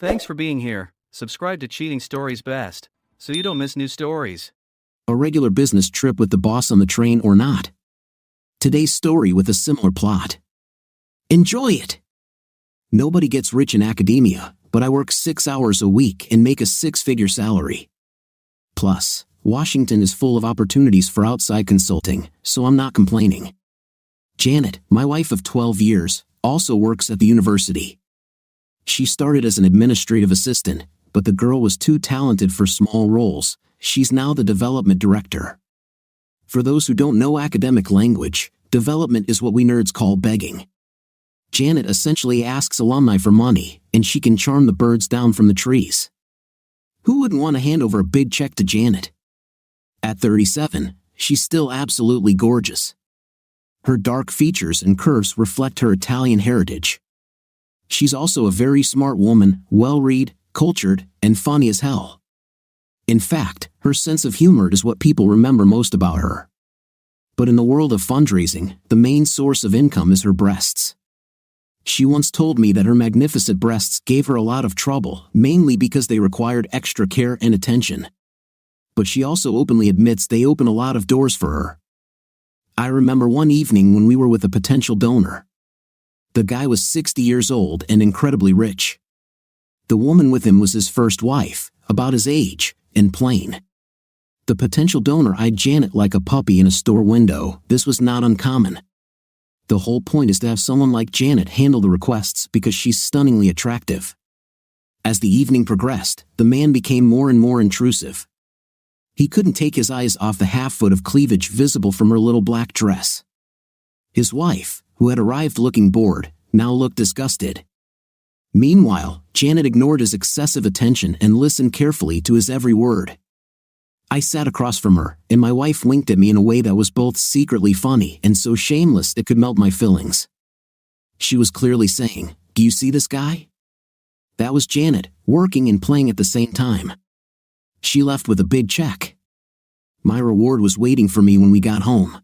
Thanks for being here. Subscribe to Cheating Stories Best, so you don't miss new stories. A regular business trip with the boss on the train or not? Today's story with a similar plot. Enjoy it! Nobody gets rich in academia, but I work 6 hours a week and make a 6-figure salary. Plus, Washington is full of opportunities for outside consulting, so I'm not complaining. Janet, my wife of 12 years, also works at the university. She started as an administrative assistant, but the girl was too talented for small roles. She's now the development director. For those who don't know academic language, development is what we nerds call begging. Janet essentially asks alumni for money, and she can charm the birds down from the trees. Who wouldn't want to hand over a big check to Janet? At 37, she's still absolutely gorgeous. Her dark features and curves reflect her Italian heritage. She's also a very smart woman, well-read, cultured, and funny as hell. In fact, her sense of humor is what people remember most about her. But in the world of fundraising, the main source of income is her breasts. She once told me that her magnificent breasts gave her a lot of trouble, mainly because they required extra care and attention. But she also openly admits they open a lot of doors for her. I remember one evening when we were with a potential donor. The guy was 60 years old and incredibly rich. The woman with him was his first wife, about his age, and plain. The potential donor eyed Janet like a puppy in a store window. This was not uncommon. The whole point is to have someone like Janet handle the requests because she's stunningly attractive. As the evening progressed, the man became more and more intrusive. He couldn't take his eyes off the half-foot of cleavage visible from her little black dress. His wife, who had arrived looking bored, now looked disgusted. Meanwhile, Janet ignored his excessive attention and listened carefully to his every word. I sat across from her, and my wife winked at me in a way that was both secretly funny and so shameless it could melt my feelings. She was clearly saying, "Do you see this guy?" That was Janet, working and playing at the same time. She left with a big check. My reward was waiting for me when we got home.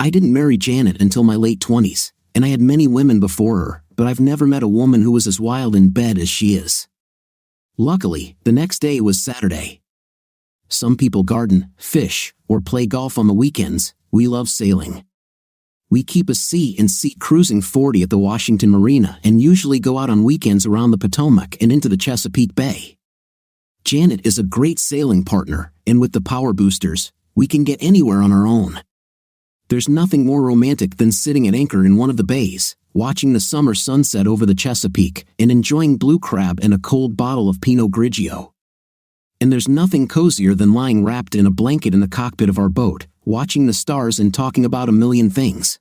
I didn't marry Janet until my late 20s, and I had many women before her, but I've never met a woman who was as wild in bed as she is. Luckily, the next day was Saturday. Some people garden, fish, or play golf on the weekends. We love sailing. We keep a C&C Cruising 40 at the Washington Marina and usually go out on weekends around the Potomac and into the Chesapeake Bay. Janet is a great sailing partner, and with the power boosters, we can get anywhere on our own. There's nothing more romantic than sitting at anchor in one of the bays, watching the summer sunset over the Chesapeake, and enjoying blue crab and a cold bottle of Pinot Grigio. And there's nothing cozier than lying wrapped in a blanket in the cockpit of our boat, watching the stars and talking about a million things.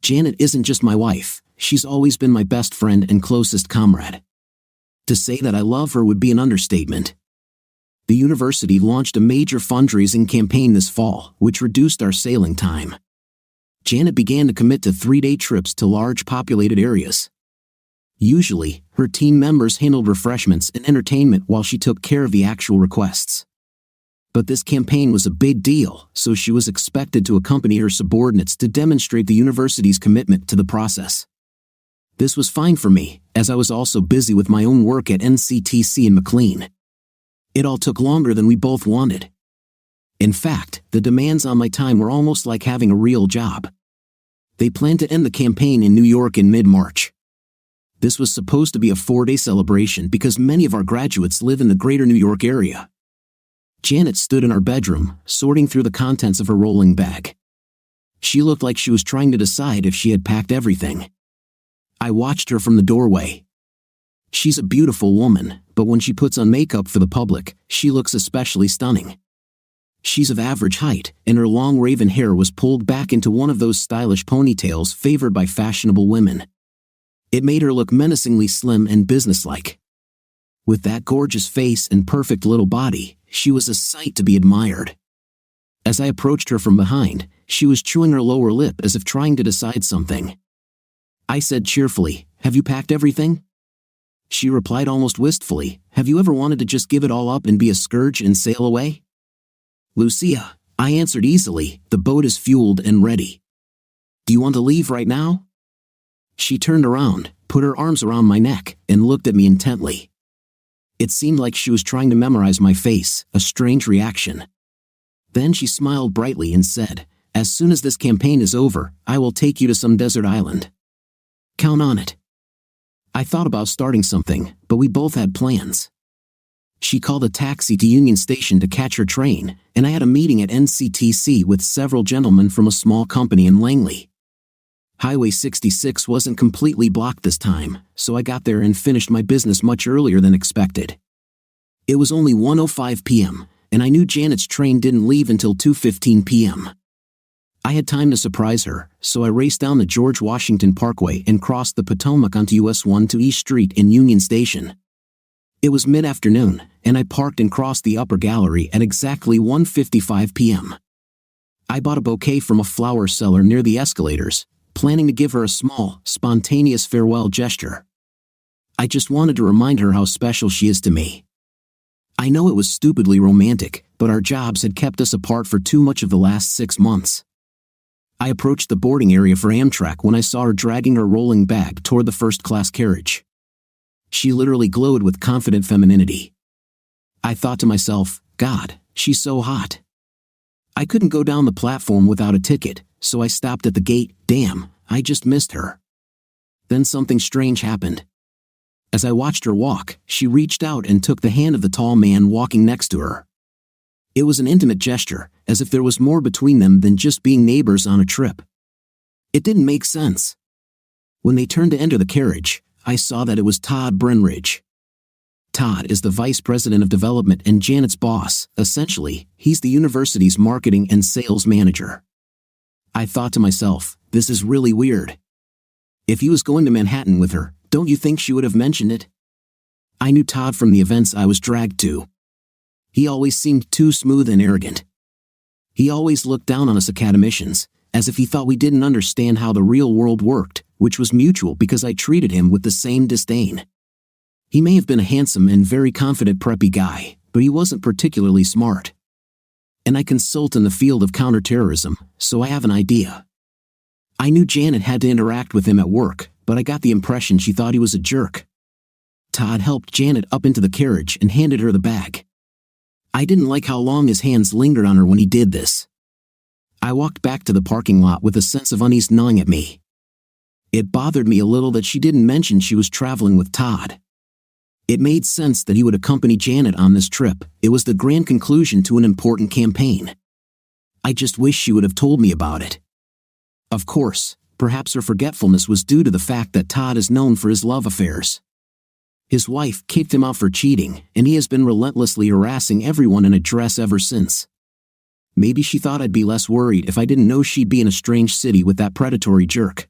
Janet isn't just my wife, she's always been my best friend and closest comrade. To say that I love her would be an understatement. The university launched a major fundraising campaign this fall, which reduced our sailing time. Janet began to commit to 3-day trips to large populated areas. Usually, her team members handled refreshments and entertainment while she took care of the actual requests. But this campaign was a big deal, so she was expected to accompany her subordinates to demonstrate the university's commitment to the process. This was fine for me, as I was also busy with my own work at NCTC in McLean. It all took longer than we both wanted. In fact, the demands on my time were almost like having a real job. They planned to end the campaign in New York in mid-March. This was supposed to be a 4-day celebration because many of our graduates live in the greater New York area. Janet stood in our bedroom, sorting through the contents of her rolling bag. She looked like she was trying to decide if she had packed everything. I watched her from the doorway. She's a beautiful woman, but when she puts on makeup for the public, she looks especially stunning. She's of average height, and her long raven hair was pulled back into one of those stylish ponytails favored by fashionable women. It made her look menacingly slim and businesslike. With that gorgeous face and perfect little body, she was a sight to be admired. As I approached her from behind, she was chewing her lower lip as if trying to decide something. I said cheerfully, "Have you packed everything?" She replied almost wistfully, "Have you ever wanted to just give it all up and be a scourge and sail away?" "Lucia," I answered easily, "the boat is fueled and ready. Do you want to leave right now?" She turned around, put her arms around my neck, and looked at me intently. It seemed like she was trying to memorize my face, a strange reaction. Then she smiled brightly and said, "As soon as this campaign is over, I will take you to some desert island. Count on it." I thought about starting something, but we both had plans. She called a taxi to Union Station to catch her train, and I had a meeting at NCTC with several gentlemen from a small company in Langley. Highway 66 wasn't completely blocked this time, so I got there and finished my business much earlier than expected. It was only 1:05 p.m., and I knew Janet's train didn't leave until 2:15 p.m. I had time to surprise her, so I raced down the George Washington Parkway and crossed the Potomac onto US 1 to East Street in Union Station. It was mid-afternoon, and I parked and crossed the upper gallery at exactly 1:55 p.m. I bought a bouquet from a flower seller near the escalators, planning to give her a small, spontaneous farewell gesture. I just wanted to remind her how special she is to me. I know it was stupidly romantic, but our jobs had kept us apart for too much of the last 6 months. I approached the boarding area for Amtrak when I saw her dragging her rolling bag toward the first-class carriage. She literally glowed with confident femininity. I thought to myself, God, she's so hot. I couldn't go down the platform without a ticket, so I stopped at the gate. Damn, I just missed her. Then something strange happened. As I watched her walk, she reached out and took the hand of the tall man walking next to her. It was an intimate gesture, as if there was more between them than just being neighbors on a trip. It didn't make sense. When they turned to enter the carriage, I saw that it was Todd Brenridge. Todd is the vice president of development and Janet's boss. Essentially, he's the university's marketing and sales manager. I thought to myself, this is really weird. If he was going to Manhattan with her, don't you think she would have mentioned it? I knew Todd from the events I was dragged to. He always seemed too smooth and arrogant. He always looked down on us academicians, as if he thought we didn't understand how the real world worked, which was mutual because I treated him with the same disdain. He may have been a handsome and very confident preppy guy, but he wasn't particularly smart. And I consult in the field of counterterrorism, so I have an idea. I knew Janet had to interact with him at work, but I got the impression she thought he was a jerk. Todd helped Janet up into the carriage and handed her the bag. I didn't like how long his hands lingered on her when he did this. I walked back to the parking lot with a sense of unease gnawing at me. It bothered me a little that she didn't mention she was traveling with Todd. It made sense that he would accompany Janet on this trip. It was the grand conclusion to an important campaign. I just wish she would have told me about it. Of course, perhaps her forgetfulness was due to the fact that Todd is known for his love affairs. His wife kicked him out for cheating, and he has been relentlessly harassing everyone in a dress ever since. Maybe she thought I'd be less worried if I didn't know she'd be in a strange city with that predatory jerk.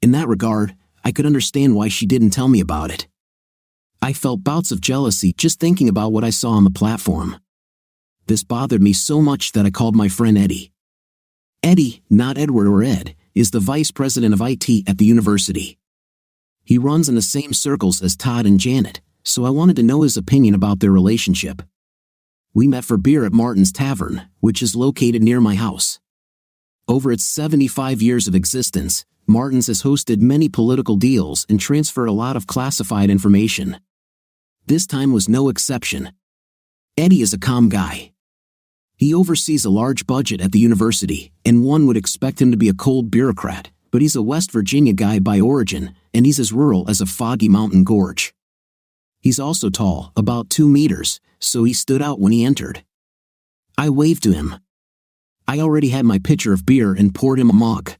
In that regard, I could understand why she didn't tell me about it. I felt bouts of jealousy just thinking about what I saw on the platform. This bothered me so much that I called my friend Eddie. Eddie, not Edward or Ed, is the vice president of IT at the university. He runs in the same circles as Todd and Janet, so I wanted to know his opinion about their relationship. We met for beer at Martin's Tavern, which is located near my house. Over its 75 years of existence, Martin's has hosted many political deals and transferred a lot of classified information. This time was no exception. Eddie is a calm guy. He oversees a large budget at the university, and one would expect him to be a cold bureaucrat, but he's a West Virginia guy by origin, and he's as rural as a foggy mountain gorge. He's also tall, about 2 meters, so he stood out when he entered. I waved to him. I already had my pitcher of beer and poured him a mug.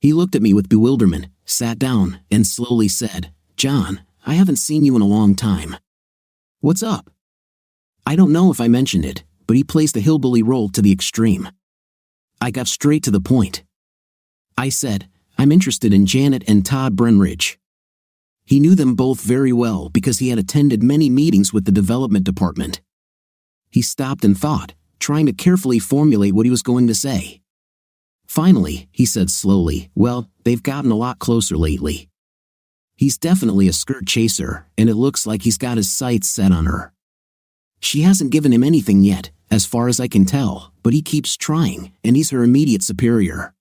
He looked at me with bewilderment, sat down, and slowly said, "John, I haven't seen you in a long time. What's up?" I don't know if I mentioned it, but he plays the hillbilly role to the extreme. I got straight to the point. I said, "I'm interested in Janet and Todd Brenridge." He knew them both very well because he had attended many meetings with the development department. He stopped and thought, trying to carefully formulate what he was going to say. Finally, he said slowly, "Well, they've gotten a lot closer lately. He's definitely a skirt chaser, and it looks like he's got his sights set on her. She hasn't given him anything yet, as far as I can tell, but he keeps trying, and he's her immediate superior."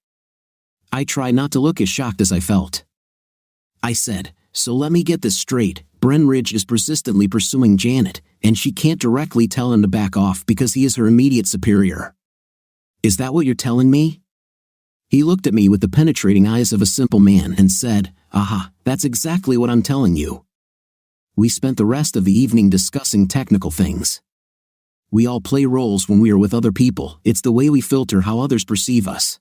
I tried not to look as shocked as I felt. I said, so let me get this straight. Brenridge is persistently pursuing Janet, and she can't directly tell him to back off because he is her immediate superior. Is that what you're telling me? He looked at me with the penetrating eyes of a simple man and said, aha, that's exactly what I'm telling you. We spent the rest of the evening discussing technical things. We all play roles when we are with other people. It's the way we filter how others perceive us.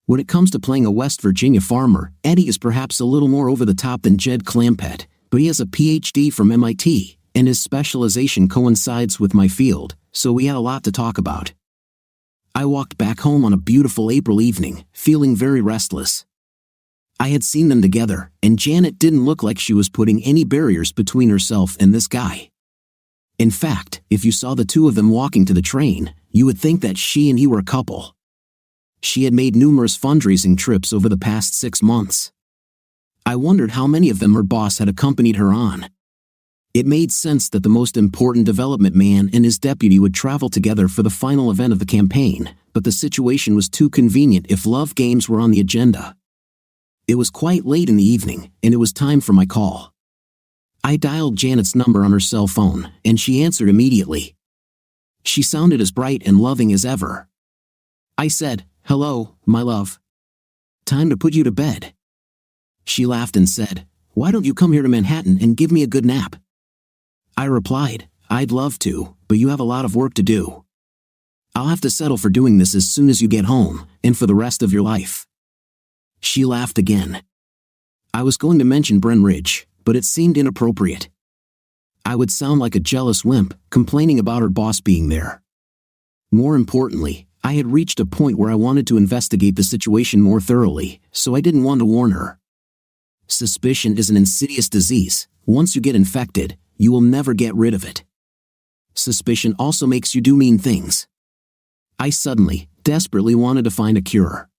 When it comes to playing a West Virginia farmer, Eddie is perhaps a little more over the top than Jed Clampett, but he has a PhD from MIT, and his specialization coincides with my field, so we had a lot to talk about. I walked back home on a beautiful April evening, feeling very restless. I had seen them together, and Janet didn't look like she was putting any barriers between herself and this guy. In fact, if you saw the two of them walking to the train, you would think that she and he were a couple. She had made numerous fundraising trips over the past 6 months. I wondered how many of them her boss had accompanied her on. It made sense that the most important development man and his deputy would travel together for the final event of the campaign, but the situation was too convenient if love games were on the agenda. It was quite late in the evening, and it was time for my call. I dialed Janet's number on her cell phone, and she answered immediately. She sounded as bright and loving as ever. I said, "Hello, my love. Time to put you to bed." She laughed and said, "Why don't you come here to Manhattan and give me a good nap?" I replied, "I'd love to, but you have a lot of work to do. I'll have to settle for doing this as soon as you get home, and for the rest of your life." She laughed again. I was going to mention Brenridge, but it seemed inappropriate. I would sound like a jealous wimp, complaining about her boss being there. More importantly, I had reached a point where I wanted to investigate the situation more thoroughly, so I didn't want to warn her. Suspicion is an insidious disease. Once you get infected, you will never get rid of it. Suspicion also makes you do mean things. I suddenly, desperately wanted to find a cure.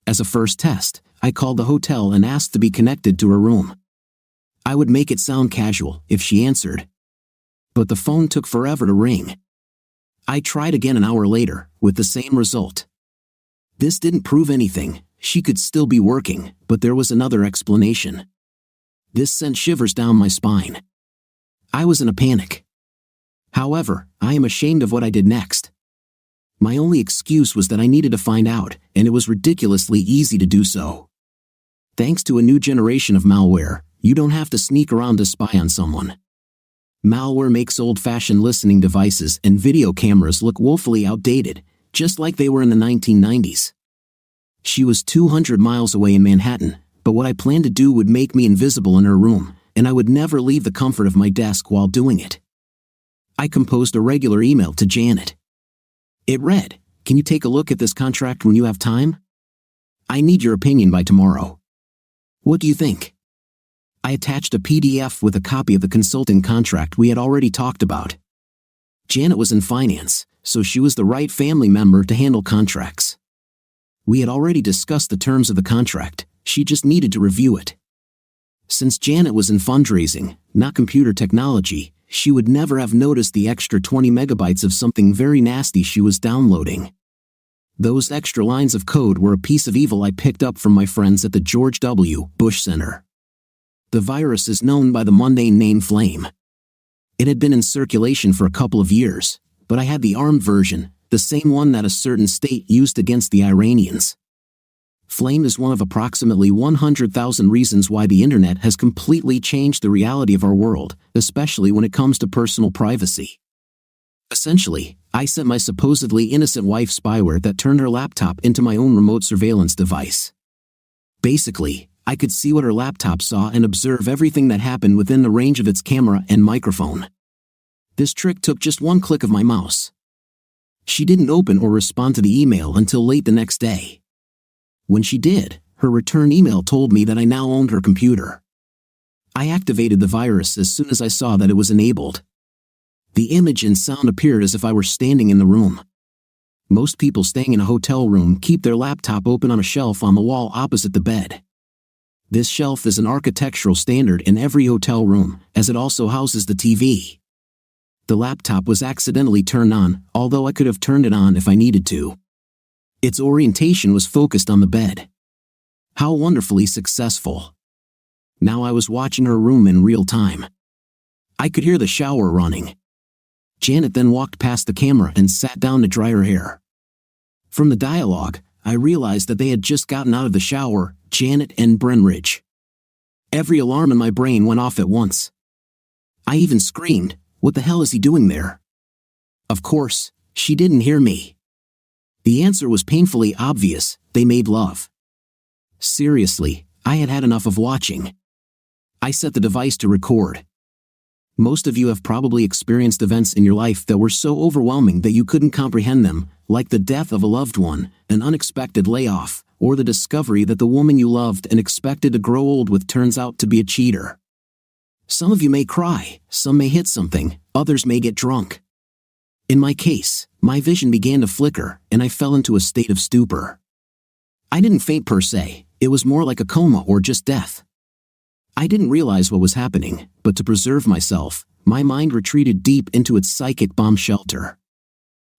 As a first test, I called the hotel and asked to be connected to her room. I would make it sound casual if she answered. But the phone took forever to ring. I tried again an hour later, with the same result. This didn't prove anything. She could still be working, but there was another explanation. This sent shivers down my spine. I was in a panic. However, I am ashamed of what I did next. My only excuse was that I needed to find out, and it was ridiculously easy to do so. Thanks to a new generation of malware, you don't have to sneak around to spy on someone. Malware makes old-fashioned listening devices and video cameras look woefully outdated, just like they were in the 1990s. She was 200 miles away in Manhattan, but what I planned to do would make me invisible in her room, and I would never leave the comfort of my desk while doing it. I composed a regular email to Janet. It read, "Can you take a look at this contract when you have time? I need your opinion by tomorrow. What do you think?" I attached a PDF with a copy of the consulting contract we had already talked about. Janet was in finance, so she was the right family member to handle contracts. We had already discussed the terms of the contract, she just needed to review it. Since Janet was in fundraising, not computer technology, she would never have noticed the extra 20 megabytes of something very nasty she was downloading. Those extra lines of code were a piece of evil I picked up from my friends at the George W. Bush Center. The virus is known by the mundane name Flame. It had been in circulation for a couple of years, but I had the armed version, the same one that a certain state used against the Iranians. Flame is one of approximately 100,000 reasons why the internet has completely changed the reality of our world, especially when it comes to personal privacy. Essentially, I sent my supposedly innocent wife spyware that turned her laptop into my own remote surveillance device. Basically, I could see what her laptop saw and observe everything that happened within the range of its camera and microphone. This trick took just one click of my mouse. She didn't open or respond to the email until late the next day. When she did, her return email told me that I now owned her computer. I activated the virus as soon as I saw that it was enabled. The image and sound appeared as if I were standing in the room. Most people staying in a hotel room keep their laptop open on a shelf on the wall opposite the bed. This shelf is an architectural standard in every hotel room, as it also houses the TV. The laptop was accidentally turned on, although I could have turned it on if I needed to. Its orientation was focused on the bed. How wonderfully successful. Now I was watching her room in real time. I could hear the shower running. Janet then walked past the camera and sat down to dry her hair. From the dialogue, I realized that they had just gotten out of the shower, Janet and Brenridge. Every alarm in my brain went off at once. I even screamed, "What the hell is he doing there?" Of course, she didn't hear me. The answer was painfully obvious: they made love. Seriously, I had had enough of watching. I set the device to record. Most of you have probably experienced events in your life that were so overwhelming that you couldn't comprehend them, like the death of a loved one, an unexpected layoff, or the discovery that the woman you loved and expected to grow old with turns out to be a cheater. Some of you may cry, some may hit something, others may get drunk. In my case, my vision began to flicker, and I fell into a state of stupor. I didn't faint per se, it was more like a coma or just death. I didn't realize what was happening, but to preserve myself, my mind retreated deep into its psychic bomb shelter.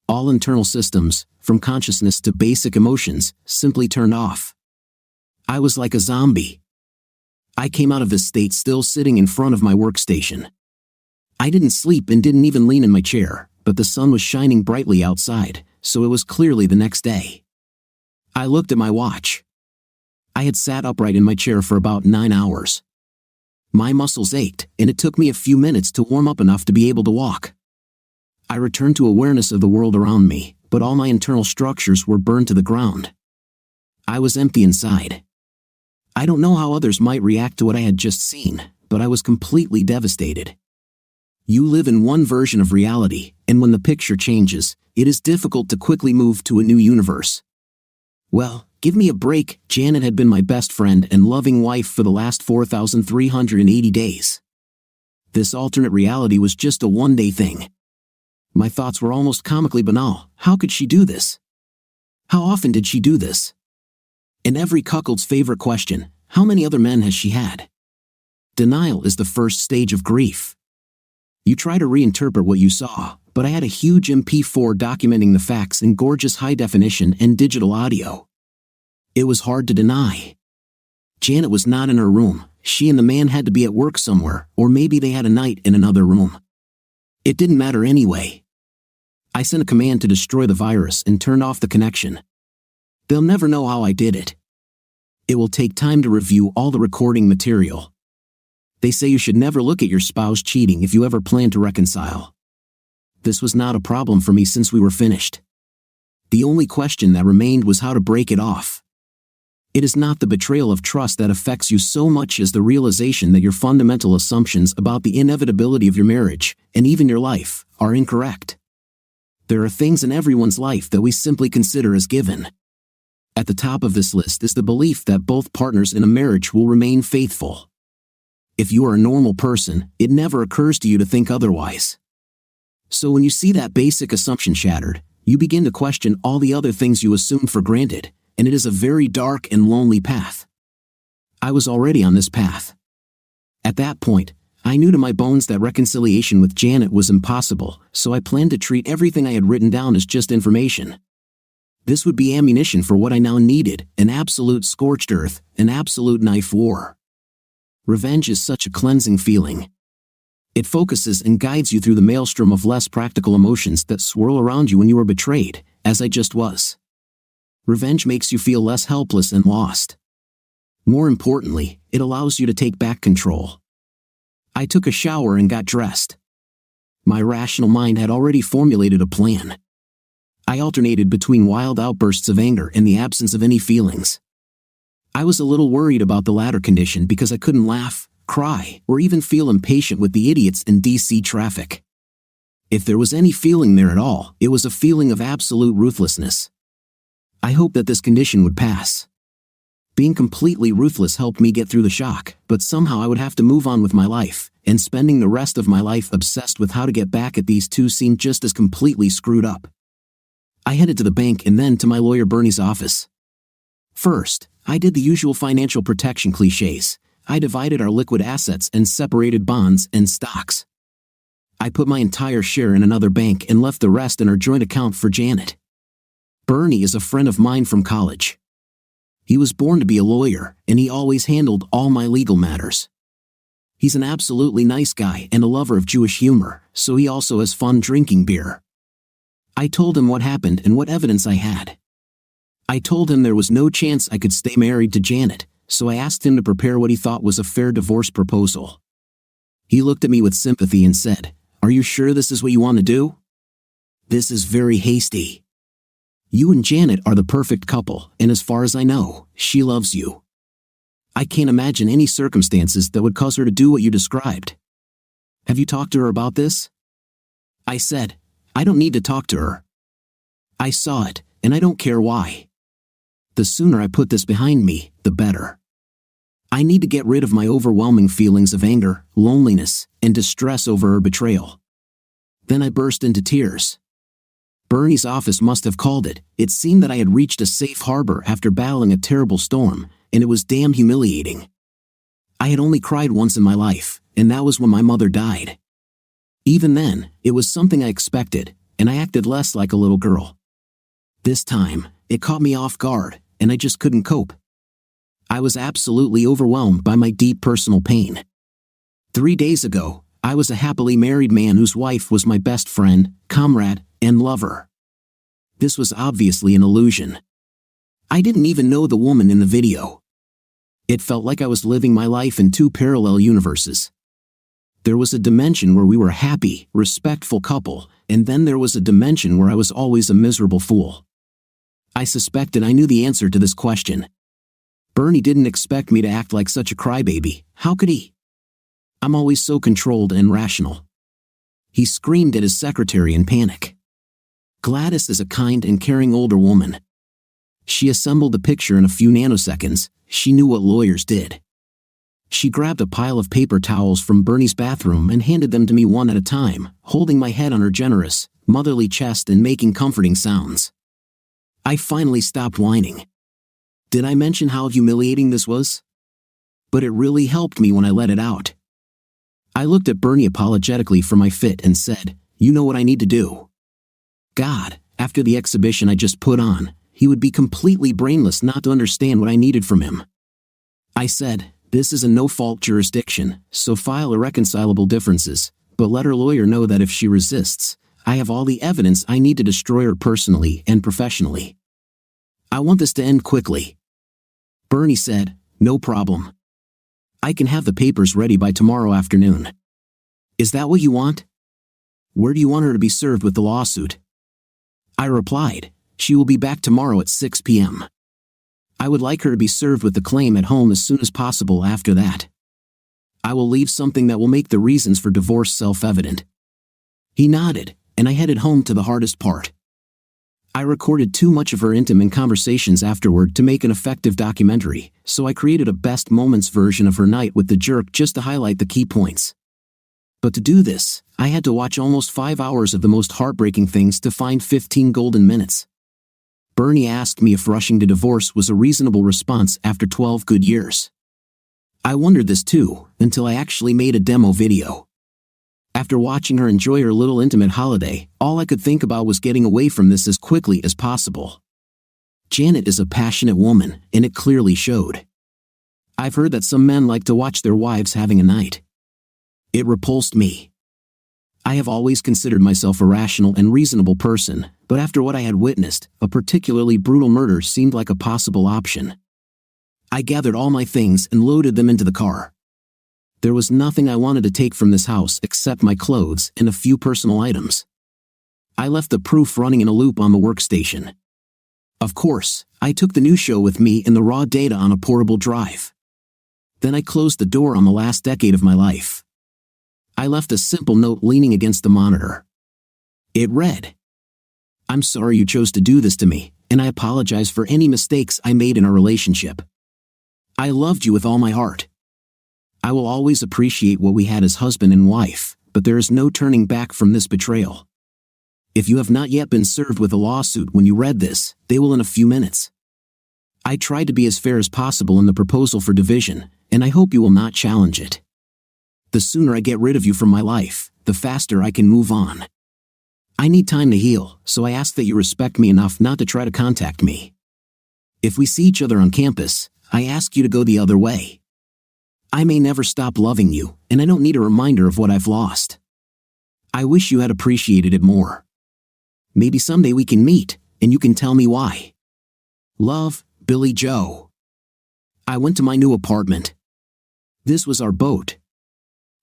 All internal systems, from consciousness to basic emotions, simply turned off. I was like a zombie. I came out of this state still sitting in front of my workstation. I didn't sleep and didn't even lean in my chair, but the sun was shining brightly outside, so it was clearly the next day. I looked at my watch. I had sat upright in my chair for about 9 hours. My muscles ached, and it took me a few minutes to warm up enough to be able to walk. I returned to awareness of the world around me, but all my internal structures were burned to the ground. I was empty inside. I don't know how others might react to what I had just seen, but I was completely devastated. You live in one version of reality, and when the picture changes, it is difficult to quickly move to a new universe. Well, give me a break. Janet had been my best friend and loving wife for the last 4,380 days. This alternate reality was just a one-day thing. My thoughts were almost comically banal. How could she do this? How often did she do this? And every cuckold's favorite question: how many other men has she had? Denial is the first stage of grief. You try to reinterpret what you saw, but I had a huge MP4 documenting the facts in gorgeous high definition and digital audio. It was hard to deny. Janet was not in her room. She and the man had to be at work somewhere, or maybe they had a night in another room. It didn't matter anyway. I sent a command to destroy the virus and turned off the connection. They'll never know how I did it. It will take time to review all the recording material. They say you should never look at your spouse cheating if you ever plan to reconcile. This was not a problem for me since we were finished. The only question that remained was how to break it off. It is not the betrayal of trust that affects you so much as the realization that your fundamental assumptions about the inevitability of your marriage, and even your life, are incorrect. There are things in everyone's life that we simply consider as given. At the top of this list is the belief that both partners in a marriage will remain faithful. If you are a normal person, it never occurs to you to think otherwise. So when you see that basic assumption shattered, you begin to question all the other things you assumed for granted, and it is a very dark and lonely path. I was already on this path. At that point, I knew to my bones that reconciliation with Janet was impossible, so I planned to treat everything I had written down as just information. This would be ammunition for what I now needed: an absolute scorched earth, an absolute knife war. Revenge is such a cleansing feeling. It focuses and guides you through the maelstrom of less practical emotions that swirl around you when you are betrayed, as I just was. Revenge makes you feel less helpless and lost. More importantly, it allows you to take back control. I took a shower and got dressed. My rational mind had already formulated a plan. I alternated between wild outbursts of anger and the absence of any feelings. I was a little worried about the latter condition because I couldn't laugh, cry, or even feel impatient with the idiots in DC traffic. If there was any feeling there at all, it was a feeling of absolute ruthlessness. I hoped that this condition would pass. Being completely ruthless helped me get through the shock, but somehow I would have to move on with my life, and spending the rest of my life obsessed with how to get back at these two seemed just as completely screwed up. I headed to the bank and then to my lawyer Bernie's office. First, I did the usual financial protection cliches. I divided our liquid assets and separated bonds and stocks. I put my entire share in another bank and left the rest in our joint account for Janet. Bernie is a friend of mine from college. He was born to be a lawyer, and he always handled all my legal matters. He's an absolutely nice guy and a lover of Jewish humor, so he also has fun drinking beer. I told him what happened and what evidence I had. I told him there was no chance I could stay married to Janet, so I asked him to prepare what he thought was a fair divorce proposal. He looked at me with sympathy and said, "Are you sure this is what you want to do? This is very hasty. You and Janet are the perfect couple, and as far as I know, she loves you. I can't imagine any circumstances that would cause her to do what you described. Have you talked to her about this?" I said, "I don't need to talk to her. I saw it, and I don't care why. The sooner I put this behind me, the better. I need to get rid of my overwhelming feelings of anger, loneliness, and distress over her betrayal." Then I burst into tears. Bernie's office must have called it. It seemed that I had reached a safe harbor after battling a terrible storm, and it was damn humiliating. I had only cried once in my life, and that was when my mother died. Even then, it was something I expected, and I acted less like a little girl. This time, it caught me off guard, and I just couldn't cope. I was absolutely overwhelmed by my deep personal pain. 3 days ago, I was a happily married man whose wife was my best friend, comrade, and lover. This was obviously an illusion. I didn't even know the woman in the video. It felt like I was living my life in 2 parallel universes. There was a dimension where we were a happy, respectful couple, and then there was a dimension where I was always a miserable fool. I suspected I knew the answer to this question. Bernie didn't expect me to act like such a crybaby. How could he? I'm always so controlled and rational. He screamed at his secretary in panic. Gladys is a kind and caring older woman. She assembled the picture in a few nanoseconds. She knew what lawyers did. She grabbed a pile of paper towels from Bernie's bathroom and handed them to me one at a time, holding my head on her generous, motherly chest and making comforting sounds. I finally stopped whining. Did I mention how humiliating this was? But it really helped me when I let it out. I looked at Bernie apologetically for my fit and said, "You know what I need to do." God, after the exhibition I just put on, he would be completely brainless not to understand what I needed from him. I said, "This is a no-fault jurisdiction, so file irreconcilable differences, but let her lawyer know that if she resists, I have all the evidence I need to destroy her personally and professionally. I want this to end quickly." Bernie said, "No problem. I can have the papers ready by tomorrow afternoon." "Is that what you want? Where do you want her to be served with the lawsuit?" I replied, "She will be back tomorrow at 6 p.m. I would like her to be served with the claim at home as soon as possible after that. I will leave something that will make the reasons for divorce self-evident." He nodded, and I headed home to the hardest part. I recorded too much of her intimate conversations afterward to make an effective documentary, so I created a best moments version of her night with the jerk just to highlight the key points. But to do this, I had to watch almost 5 hours of the most heartbreaking things to find 15 golden minutes. Bernie asked me if rushing to divorce was a reasonable response after 12 good years. I wondered this too, until I actually made a demo video. After watching her enjoy her little intimate holiday, all I could think about was getting away from this as quickly as possible. Janet is a passionate woman, and it clearly showed. I've heard that some men like to watch their wives having a night. It repulsed me. I have always considered myself a rational and reasonable person, but after what I had witnessed, a particularly brutal murder seemed like a possible option. I gathered all my things and loaded them into the car. There was nothing I wanted to take from this house except my clothes and a few personal items. I left the proof running in a loop on the workstation. Of course, I took the new show with me and the raw data on a portable drive. Then I closed the door on the last decade of my life. I left a simple note leaning against the monitor. It read, "I'm sorry you chose to do this to me, and I apologize for any mistakes I made in our relationship. I loved you with all my heart. I will always appreciate what we had as husband and wife, but there is no turning back from this betrayal. If you have not yet been served with a lawsuit when you read this, they will in a few minutes. I tried to be as fair as possible in the proposal for division, and I hope you will not challenge it. The sooner I get rid of you from my life, the faster I can move on. I need time to heal, so I ask that you respect me enough not to try to contact me. If we see each other on campus, I ask you to go the other way. I may never stop loving you, and I don't need a reminder of what I've lost. I wish you had appreciated it more. Maybe someday we can meet, and you can tell me why. Love, Billy Joe. I went to my new apartment. This was our boat.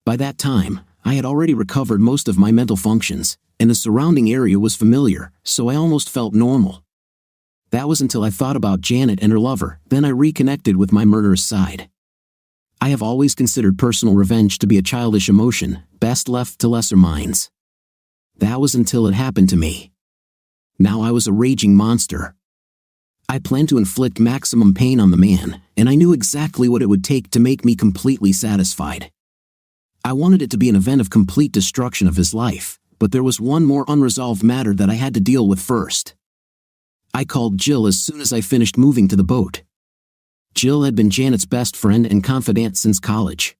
By that time, I had already recovered most of my mental functions, and the surrounding area was familiar, so I almost felt normal. That was until I thought about Janet and her lover, then I reconnected with my murderous side. I have always considered personal revenge to be a childish emotion, best left to lesser minds. That was until it happened to me. Now I was a raging monster. I planned to inflict maximum pain on the man, and I knew exactly what it would take to make me completely satisfied. I wanted it to be an event of complete destruction of his life, but there was one more unresolved matter that I had to deal with first. I called Jill as soon as I finished moving to the boat. Jill had been Janet's best friend and confidant since college.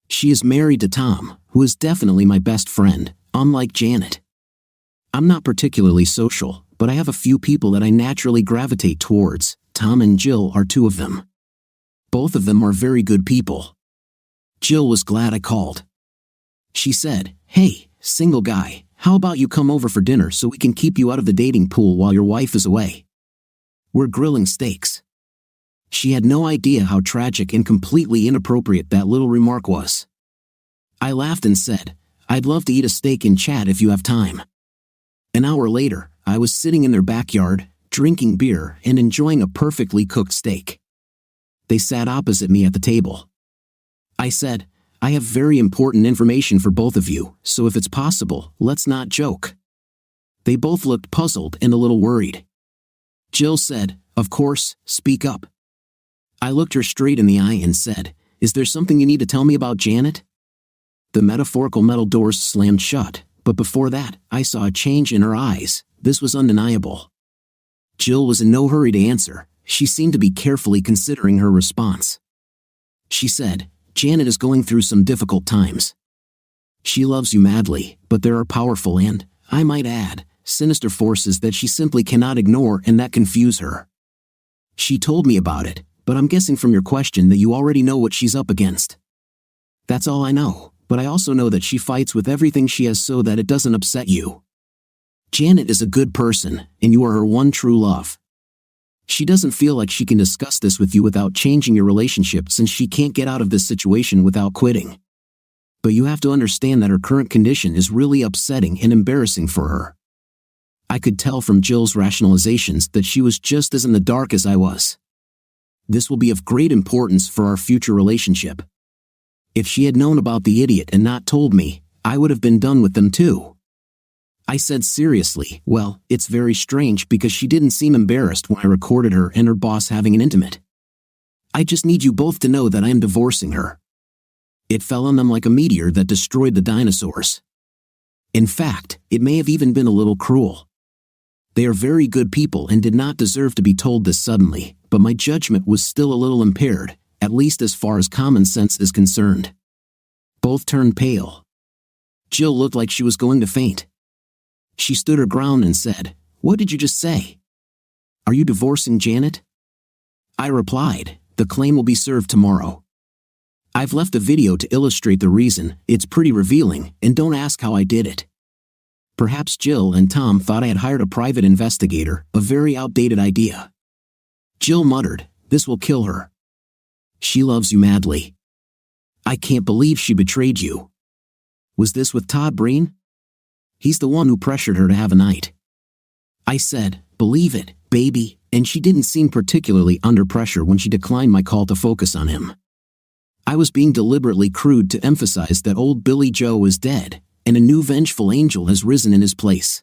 She is married to Tom, who is definitely my best friend, unlike Janet. I'm not particularly social, but I have a few people that I naturally gravitate towards. Tom and Jill are two of them. Both of them are very good people. Jill was glad I called. She said, "Hey, single guy, how about you come over for dinner so we can keep you out of the dating pool while your wife is away? We're grilling steaks." She had no idea how tragic and completely inappropriate that little remark was. I laughed and said, "I'd love to eat a steak and chat if you have time." An hour later, I was sitting in their backyard, drinking beer and enjoying a perfectly cooked steak. They sat opposite me at the table. I said, "I have very important information for both of you, so if it's possible, let's not joke." They both looked puzzled and a little worried. Jill said, "Of course, speak up." I looked her straight in the eye and said, "Is there something you need to tell me about Janet?" The metaphorical metal doors slammed shut, but before that, I saw a change in her eyes. This was undeniable. Jill was in no hurry to answer. She seemed to be carefully considering her response. She said, "Janet is going through some difficult times. She loves you madly, but there are powerful and, I might add, sinister forces that she simply cannot ignore and that confuse her. She told me about it, but I'm guessing from your question that you already know what she's up against. That's all I know, but I also know that she fights with everything she has so that it doesn't upset you. Janet is a good person, and you are her one true love. She doesn't feel like she can discuss this with you without changing your relationship since she can't get out of this situation without quitting. But you have to understand that her current condition is really upsetting and embarrassing for her." I could tell from Jill's rationalizations that she was just as in the dark as I was. This will be of great importance for our future relationship. If she had known about the idiot and not told me, I would have been done with them too. I said seriously, "Well, it's very strange because she didn't seem embarrassed when I recorded her and her boss having an intimate. I just need you both to know that I am divorcing her." It fell on them like a meteor that destroyed the dinosaurs. In fact, it may have even been a little cruel. They are very good people and did not deserve to be told this suddenly, but my judgment was still a little impaired, at least as far as common sense is concerned. Both turned pale. Jill looked like she was going to faint. She stood her ground and said, "What did you just say? Are you divorcing Janet?" I replied, "The claim will be served tomorrow. I've left a video to illustrate the reason. It's pretty revealing, and don't ask how I did it." Perhaps Jill and Tom thought I had hired a private investigator, a very outdated idea. Jill muttered, "This will kill her. She loves you madly. I can't believe she betrayed you. Was this with Todd Breen? He's the one who pressured her to have a night." I said, "Believe it, baby," and she didn't seem particularly under pressure when she declined my call to focus on him. I was being deliberately crude to emphasize that old Billy Joe is dead, and a new vengeful angel has risen in his place.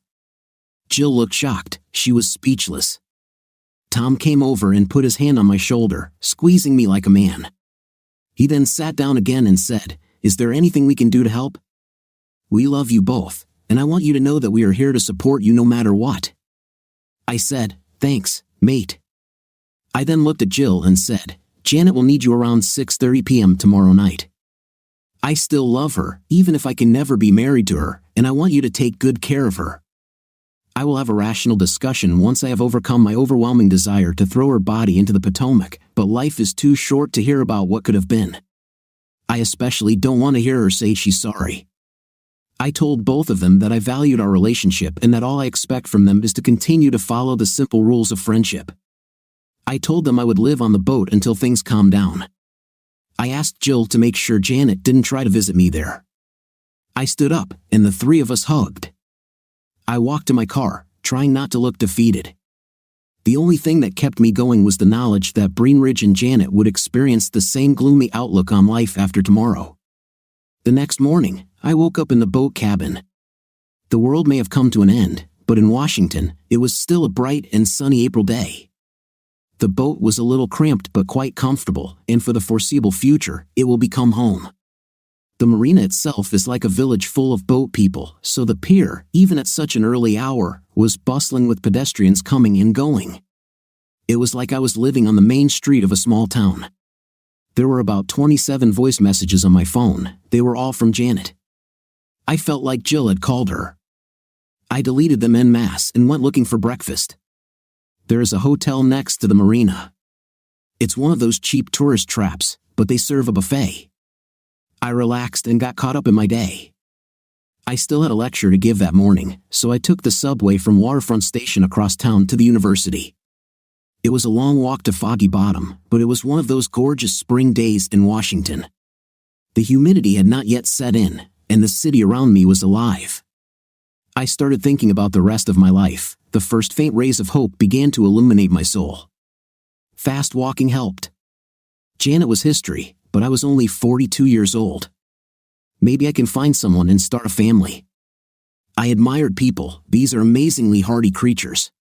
Jill looked shocked. She was speechless. Tom came over and put his hand on my shoulder, squeezing me like a man. He then sat down again and said, "Is there anything we can do to help? We love you both, and I want you to know that we are here to support you no matter what." I said, "Thanks, mate." I then looked at Jill and said, "Janet will need you around 6:30 p.m. tomorrow night. I still love her, even if I can never be married to her, and I want you to take good care of her." I will have a rational discussion once I have overcome my overwhelming desire to throw her body into the Potomac, but life is too short to hear about what could have been. I especially don't want to hear her say she's sorry. I told both of them that I valued our relationship and that all I expect from them is to continue to follow the simple rules of friendship. I told them I would live on the boat until things calmed down. I asked Jill to make sure Janet didn't try to visit me there. I stood up, and the three of us hugged. I walked to my car, trying not to look defeated. The only thing that kept me going was the knowledge that Greenridge and Janet would experience the same gloomy outlook on life after tomorrow. The next morning, I woke up in the boat cabin. The world may have come to an end, but in Washington, it was still a bright and sunny April day. The boat was a little cramped but quite comfortable, and for the foreseeable future, it will become home. The marina itself is like a village full of boat people, so the pier, even at such an early hour, was bustling with pedestrians coming and going. It was like I was living on the main street of a small town. There were about 27 voice messages on my phone. They were all from Janet. I felt like Jill had called her. I deleted them en masse and went looking for breakfast. There is a hotel next to the marina. It's one of those cheap tourist traps, but they serve a buffet. I relaxed and got caught up in my day. I still had a lecture to give that morning, so I took the subway from Waterfront Station across town to the university. It was a long walk to Foggy Bottom, but it was one of those gorgeous spring days in Washington. The humidity had not yet set in, and the city around me was alive. I started thinking about the rest of my life. The first faint rays of hope began to illuminate my soul. Fast walking helped. Janet was history, but I was only 42 years old. Maybe I can find someone and start a family. I admired people. These are amazingly hardy creatures.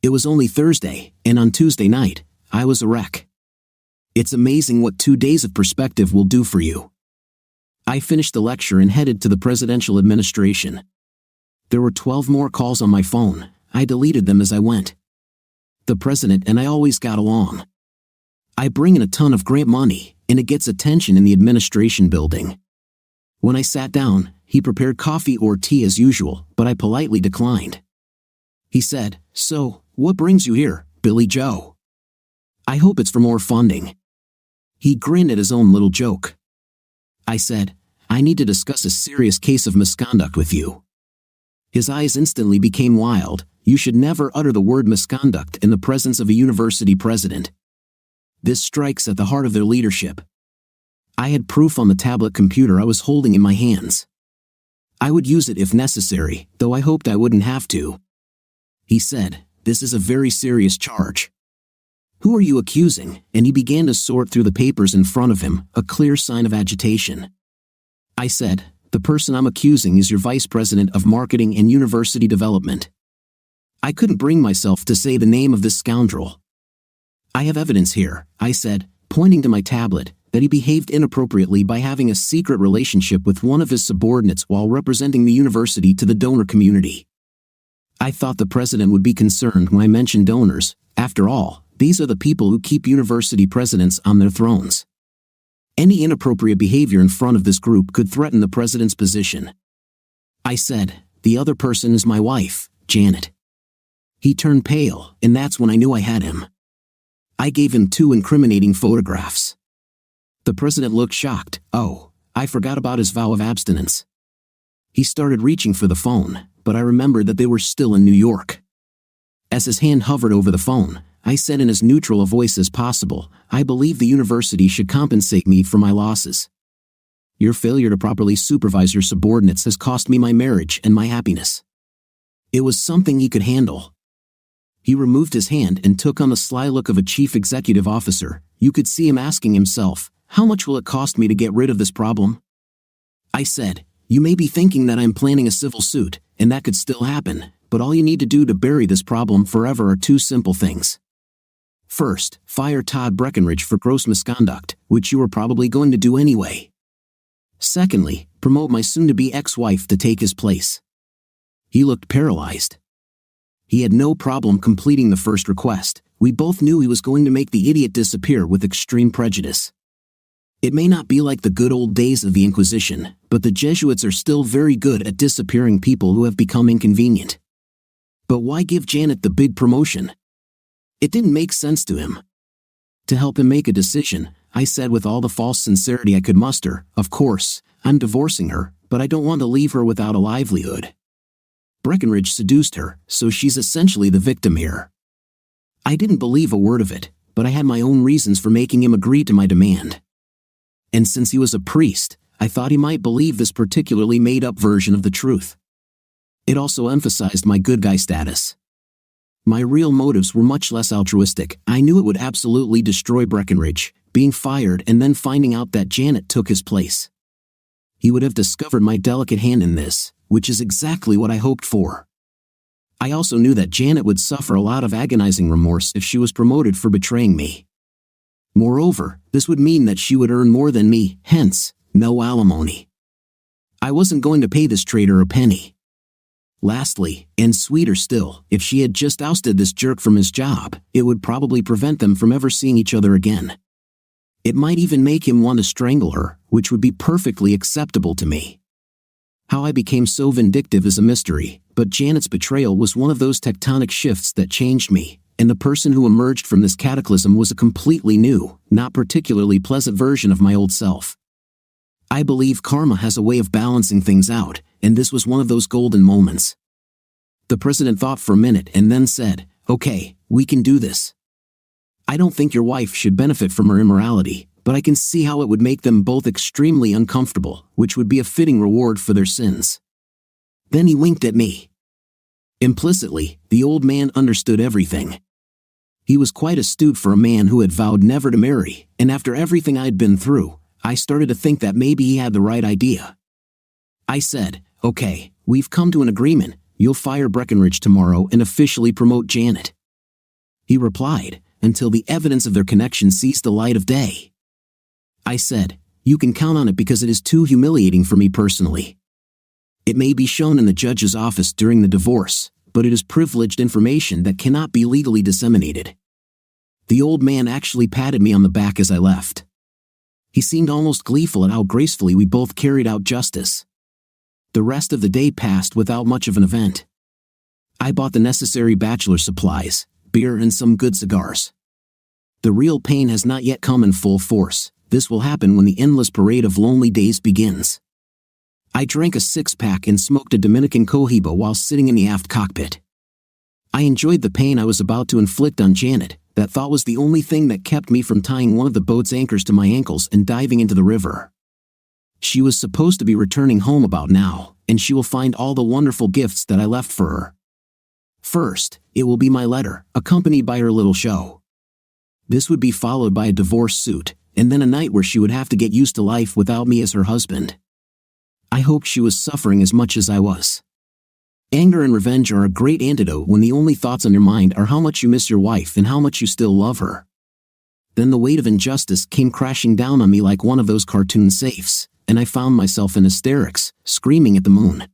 It was only Thursday, and on Tuesday night, I was a wreck. It's amazing what 2 days of perspective will do for you. I finished the lecture and headed to the presidential administration. There were 12 more calls on my phone. I deleted them as I went. The president and I always got along. I bring in a ton of grant money, and it gets attention in the administration building. When I sat down, he prepared coffee or tea as usual, but I politely declined. He said, "So, what brings you here, Billy Joe?" "I hope it's for more funding." He grinned at his own little joke. I said, "I need to discuss a serious case of misconduct with you." His eyes instantly became wild. You should never utter the word misconduct in the presence of a university president. This strikes at the heart of their leadership. I had proof on the tablet computer I was holding in my hands. I would use it if necessary, though I hoped I wouldn't have to. He said, "This is a very serious charge. Who are you accusing?" And he began to sort through the papers in front of him, a clear sign of agitation. I said, "The person I'm accusing is your vice president of marketing and university development." I couldn't bring myself to say the name of this scoundrel. "I have evidence here," I said, pointing to my tablet, that he behaved inappropriately by having a secret relationship with one of his subordinates while representing the university to the donor community. I thought the president would be concerned when I mentioned donors. After all, these are the people who keep university presidents on their thrones. Any inappropriate behavior in front of this group could threaten the president's position. I said, "The other person is my wife, Janet." He turned pale, and that's when I knew I had him. I gave him 2 incriminating photographs. The president looked shocked. "Oh, I forgot about his vow of abstinence." He started reaching for the phone, but I remembered that they were still in New York. As his hand hovered over the phone, I said in as neutral a voice as possible, "I believe the university should compensate me for my losses. Your failure to properly supervise your subordinates has cost me my marriage and my happiness." It was something he could handle. He removed his hand and took on the sly look of a chief executive officer. You could see him asking himself, "How much will it cost me to get rid of this problem?" I said, "You may be thinking that I'm planning a civil suit, and that could still happen, but all you need to do to bury this problem forever are 2 simple things. First, fire Todd Breckenridge for gross misconduct, which you were probably going to do anyway. Secondly, promote my soon-to-be ex-wife to take his place." He looked paralyzed. He had no problem completing the first request. We both knew he was going to make the idiot disappear with extreme prejudice. It may not be like the good old days of the Inquisition, but the Jesuits are still very good at disappearing people who have become inconvenient. But why give Janet the big promotion? It didn't make sense to him. To help him make a decision, I said with all the false sincerity I could muster, "Of course, I'm divorcing her, but I don't want to leave her without a livelihood. Breckenridge seduced her, so she's essentially the victim here." I didn't believe a word of it, but I had my own reasons for making him agree to my demand. And since he was a priest, I thought he might believe this particularly made-up version of the truth. It also emphasized my good guy status. My real motives were much less altruistic. I knew it would absolutely destroy Breckenridge, being fired and then finding out that Janet took his place. He would have discovered my delicate hand in this, which is exactly what I hoped for. I also knew that Janet would suffer a lot of agonizing remorse if she was promoted for betraying me. Moreover, this would mean that she would earn more than me, hence, no alimony. I wasn't going to pay this traitor a penny. Lastly, and sweeter still, if she had just ousted this jerk from his job, it would probably prevent them from ever seeing each other again. It might even make him want to strangle her, which would be perfectly acceptable to me. How I became so vindictive is a mystery, but Janet's betrayal was one of those tectonic shifts that changed me, and the person who emerged from this cataclysm was a completely new, not particularly pleasant version of my old self. I believe karma has a way of balancing things out, and this was one of those golden moments. The president thought for a minute and then said, "Okay, we can do this. I don't think your wife should benefit from her immorality, but I can see how it would make them both extremely uncomfortable, which would be a fitting reward for their sins." Then he winked at me. Implicitly, the old man understood everything. He was quite astute for a man who had vowed never to marry, and after everything I had been through, I started to think that maybe he had the right idea. I said, "Okay, we've come to an agreement. You'll fire Breckenridge tomorrow and officially promote Janet." He replied, "Until the evidence of their connection sees the light of day." I said, "You can count on it because it is too humiliating for me personally. It may be shown in the judge's office during the divorce, but it is privileged information that cannot be legally disseminated." The old man actually patted me on the back as I left. He seemed almost gleeful at how gracefully we both carried out justice. The rest of the day passed without much of an event. I bought the necessary bachelor supplies, beer and some good cigars. The real pain has not yet come in full force. This will happen when the endless parade of lonely days begins. I drank a six-pack and smoked a Dominican cohiba while sitting in the aft cockpit. I enjoyed the pain I was about to inflict on Janet. That thought was the only thing that kept me from tying one of the boat's anchors to my ankles and diving into the river. She was supposed to be returning home about now, and she will find all the wonderful gifts that I left for her. First, it will be my letter, accompanied by her little show. This would be followed by a divorce suit, and then a night where she would have to get used to life without me as her husband. I hoped she was suffering as much as I was. Anger and revenge are a great antidote when the only thoughts on your mind are how much you miss your wife and how much you still love her. Then the weight of injustice came crashing down on me like one of those cartoon safes, and I found myself in hysterics, screaming at the moon.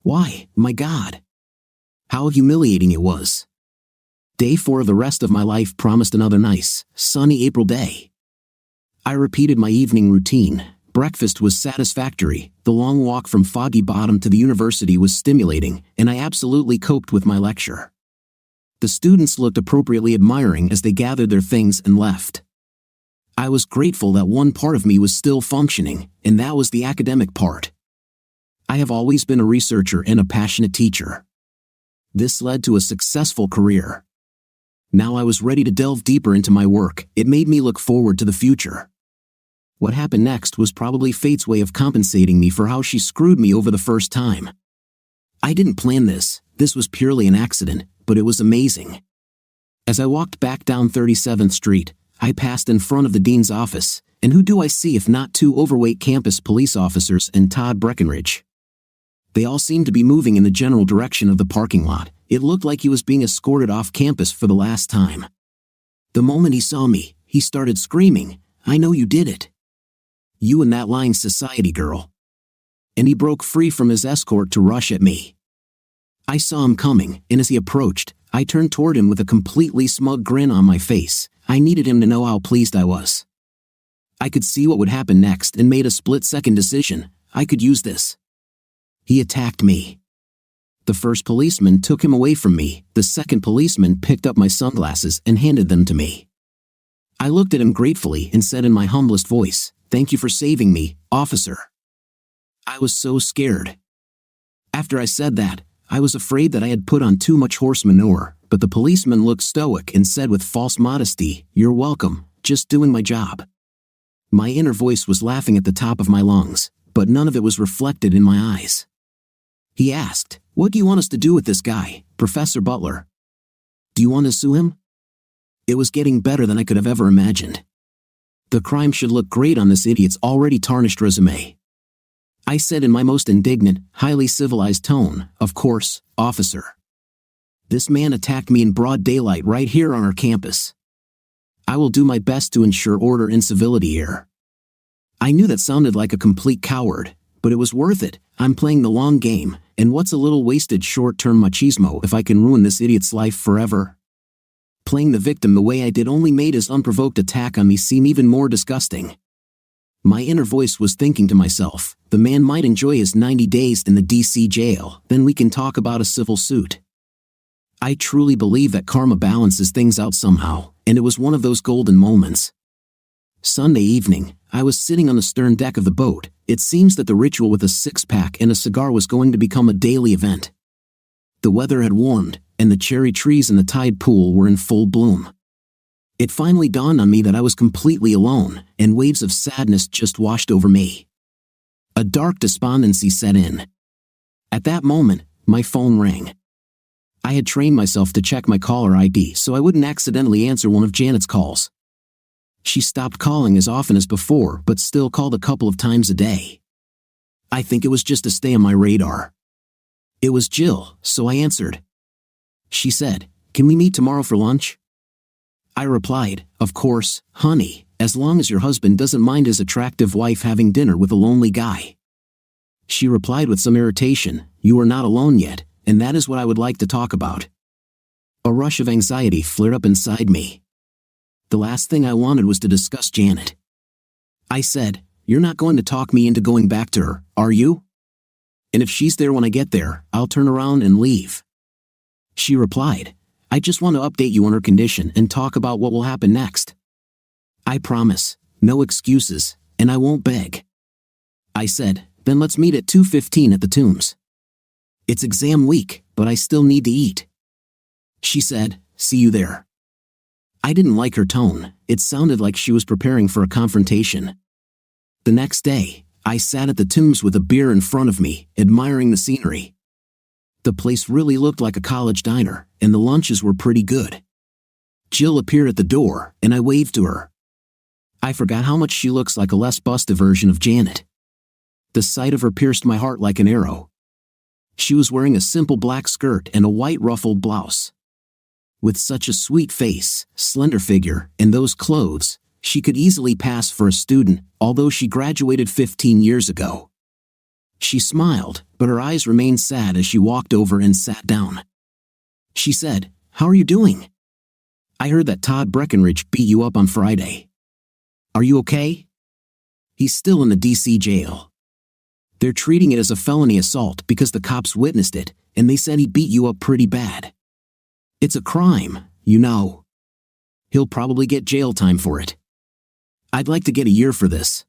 Why, my God! How humiliating it was. Day 4 of the rest of my life promised another nice, sunny April day. I repeated my evening routine. Breakfast was satisfactory, the long walk from Foggy Bottom to the university was stimulating, and I absolutely coped with my lecture. The students looked appropriately admiring as they gathered their things and left. I was grateful that one part of me was still functioning, and that was the academic part. I have always been a researcher and a passionate teacher. This led to a successful career. Now I was ready to delve deeper into my work. It made me look forward to the future. What happened next was probably fate's way of compensating me for how she screwed me over the first time. I didn't plan this was purely an accident, but it was amazing. As I walked back down 37th Street, I passed in front of the dean's office, and who do I see if not two overweight campus police officers and Todd Breckenridge? They all seemed to be moving in the general direction of the parking lot. It looked like he was being escorted off campus for the last time. The moment he saw me, he started screaming, "I know you did it. You and that lying society girl." And he broke free from his escort to rush at me. I saw him coming, and as he approached, I turned toward him with a completely smug grin on my face. I needed him to know how pleased I was. I could see what would happen next and made a split-second decision. I could use this. He attacked me. The first policeman took him away from me. The second policeman picked up my sunglasses and handed them to me. I looked at him gratefully and said in my humblest voice, "Thank you for saving me, officer." I was so scared. After I said that, I was afraid that I had put on too much horse manure, but the policeman looked stoic and said with false modesty, "You're welcome, just doing my job." My inner voice was laughing at the top of my lungs, but none of it was reflected in my eyes. He asked, "What do you want us to do with this guy, Professor Butler? Do you want to sue him?" It was getting better than I could have ever imagined. The crime should look great on this idiot's already tarnished resume. I said in my most indignant, highly civilized tone, "Of course, officer. This man attacked me in broad daylight right here on our campus. I will do my best to ensure order and civility here." I knew that sounded like a complete coward, but it was worth it. I'm playing the long game, and what's a little wasted short-term machismo if I can ruin this idiot's life forever? Playing the victim the way I did only made his unprovoked attack on me seem even more disgusting. My inner voice was thinking to myself, the man might enjoy his 90 days in the DC jail, then we can talk about a civil suit. I truly believe that karma balances things out somehow, and it was one of those golden moments. Sunday evening, I was sitting on the stern deck of the boat. It seems that the ritual with a six-pack and a cigar was going to become a daily event. The weather had warmed, and the cherry trees in the tide pool were in full bloom. It finally dawned on me that I was completely alone, and waves of sadness just washed over me. A dark despondency set in. At that moment, my phone rang. I had trained myself to check my caller ID so I wouldn't accidentally answer one of Janet's calls. She stopped calling as often as before, but still called a couple of times a day. I think it was just to stay on my radar. It was Jill, so I answered. She said, "Can we meet tomorrow for lunch?" I replied, "Of course, honey, as long as your husband doesn't mind his attractive wife having dinner with a lonely guy." She replied with some irritation, "You are not alone yet, and that is what I would like to talk about." A rush of anxiety flared up inside me. The last thing I wanted was to discuss Janet. I said, "You're not going to talk me into going back to her, are you? And if she's there when I get there, I'll turn around and leave." She replied, "I just want to update you on her condition and talk about what will happen next. I promise, no excuses, and I won't beg." I said, "Then let's meet at 2:15 at the Tombs. It's exam week, but I still need to eat." She said, "See you there." I didn't like her tone. It sounded like she was preparing for a confrontation. The next day, I sat at the Tombs with a beer in front of me, admiring the scenery. The place really looked like a college diner, and the lunches were pretty good. Jill appeared at the door, and I waved to her. I forgot how much she looks like a less busted version of Janet. The sight of her pierced my heart like an arrow. She was wearing a simple black skirt and a white ruffled blouse. With such a sweet face, slender figure, and those clothes, she could easily pass for a student, although she graduated 15 years ago. She smiled, but her eyes remained sad as she walked over and sat down. She said, "How are you doing? I heard that Todd Breckenridge beat you up on Friday. Are you okay? He's still in the DC jail. They're treating it as a felony assault because the cops witnessed it, and they said he beat you up pretty bad. It's a crime, you know. He'll probably get jail time for it. I'd like to get a year for this."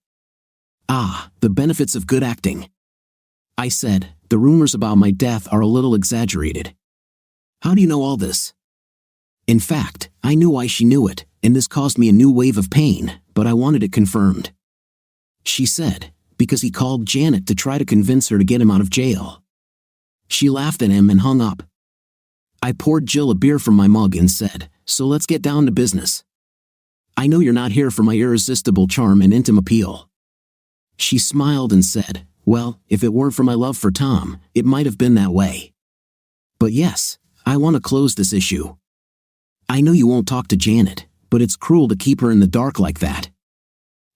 Ah, the benefits of good acting. I said, "The rumors about my death are a little exaggerated." "How do you know all this?" In fact, I knew why she knew it, and this caused me a new wave of pain, but I wanted it confirmed. She said, "Because he called Janet to try to convince her to get him out of jail." She laughed at him and hung up. I poured Jill a beer from my mug and said, "So let's get down to business. I know you're not here for my irresistible charm and intimate appeal." She smiled and said, "Well, if it weren't for my love for Tom, it might have been that way. But yes, I want to close this issue. I know you won't talk to Janet, but it's cruel to keep her in the dark like that.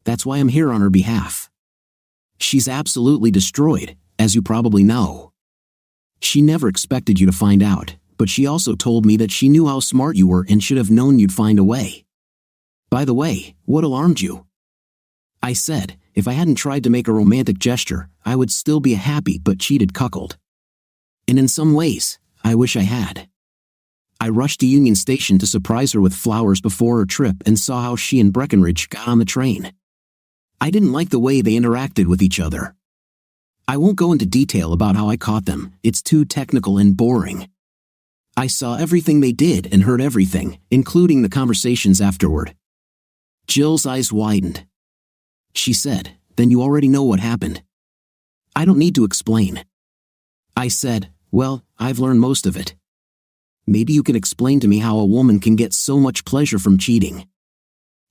That's why I'm here on her behalf. She's absolutely destroyed, as you probably know. She never expected you to find out, but she also told me that she knew how smart you were and should have known you'd find a way. By the way, what alarmed you?" I said, if I hadn't tried to make a romantic gesture, I would still be a happy but cheated cuckold. And in some ways, I wish I had. I rushed to Union Station to surprise her with flowers before her trip and saw how she and Breckenridge got on the train. I didn't like the way they interacted with each other. I won't go into detail about how I caught them, it's too technical and boring. I saw everything they did and heard everything, including the conversations afterward. Jill's eyes widened. She said, "Then you already know what happened." "I don't need to explain." I said, "Well, I've learned most of it. Maybe you can explain to me how a woman can get so much pleasure from cheating."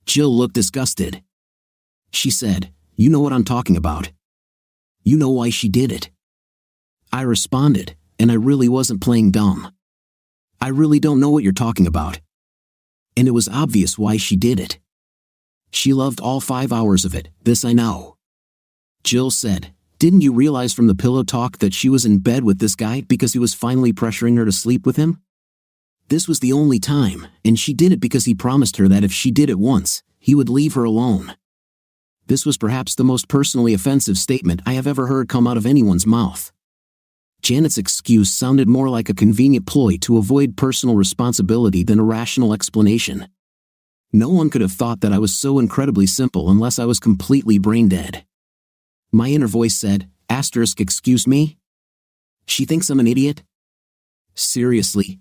Jill looked disgusted. She said, "You know what I'm talking about. You know why she did it." I responded, and I really wasn't playing dumb. "I really don't know what you're talking about." And it was obvious why she did it. She loved all 5 hours of it, this I know. Jill said, "Didn't you realize from the pillow talk that she was in bed with this guy because he was finally pressuring her to sleep with him? This was the only time, and she did it because he promised her that if she did it once, he would leave her alone." This was perhaps the most personally offensive statement I have ever heard come out of anyone's mouth. Janet's excuse sounded more like a convenient ploy to avoid personal responsibility than a rational explanation. No one could have thought that I was so incredibly simple unless I was completely brain dead. My inner voice said, "Excuse me? She thinks I'm an idiot?" Seriously,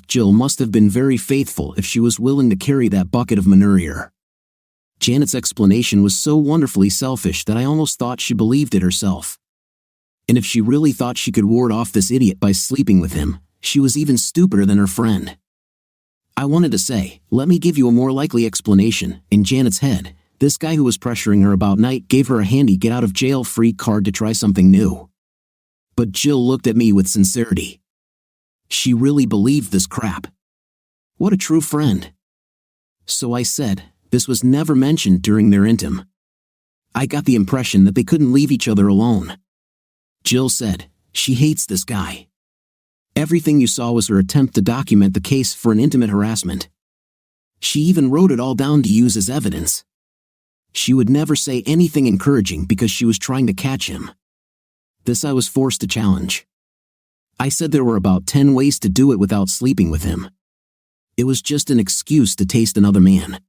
Jill must have been very faithful if she was willing to carry that bucket of manure. Janet's explanation was so wonderfully selfish that I almost thought she believed it herself. And if she really thought she could ward off this idiot by sleeping with him, she was even stupider than her friend. I wanted to say, "Let me give you a more likely explanation." In Janet's head, this guy who was pressuring her about night gave her a handy get-out-of-jail-free card to try something new. But Jill looked at me with sincerity. She really believed this crap. What a true friend. So I said, "This was never mentioned during their intim." I got the impression that they couldn't leave each other alone. Jill said, "She hates this guy. Everything you saw was her attempt to document the case for an intimate harassment. She even wrote it all down to use as evidence. She would never say anything encouraging because she was trying to catch him." This I was forced to challenge. I said there were about 10 ways to do it without sleeping with him. It was just an excuse to taste another man.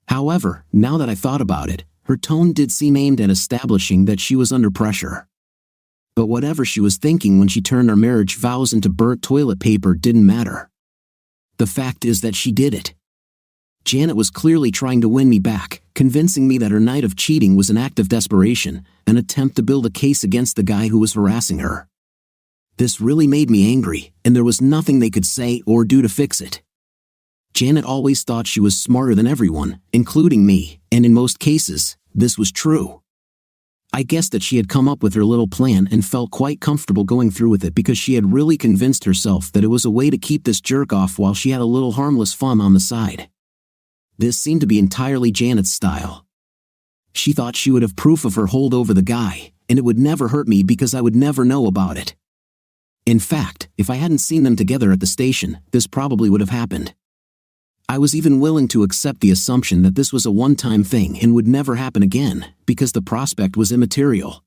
However, now that I thought about it, her tone did seem aimed at establishing that she was under pressure. But whatever she was thinking when she turned our marriage vows into burnt toilet paper didn't matter. The fact is that she did it. Janet was clearly trying to win me back, convincing me that her night of cheating was an act of desperation, an attempt to build a case against the guy who was harassing her. This really made me angry, and there was nothing they could say or do to fix it. Janet always thought she was smarter than everyone, including me, and in most cases, this was true. I guessed that she had come up with her little plan and felt quite comfortable going through with it because she had really convinced herself that it was a way to keep this jerk off while she had a little harmless fun on the side. This seemed to be entirely Janet's style. She thought she would have proof of her hold over the guy, and it would never hurt me because I would never know about it. In fact, if I hadn't seen them together at the station, this probably would have happened. I was even willing to accept the assumption that this was a one-time thing and would never happen again, because the prospect was immaterial.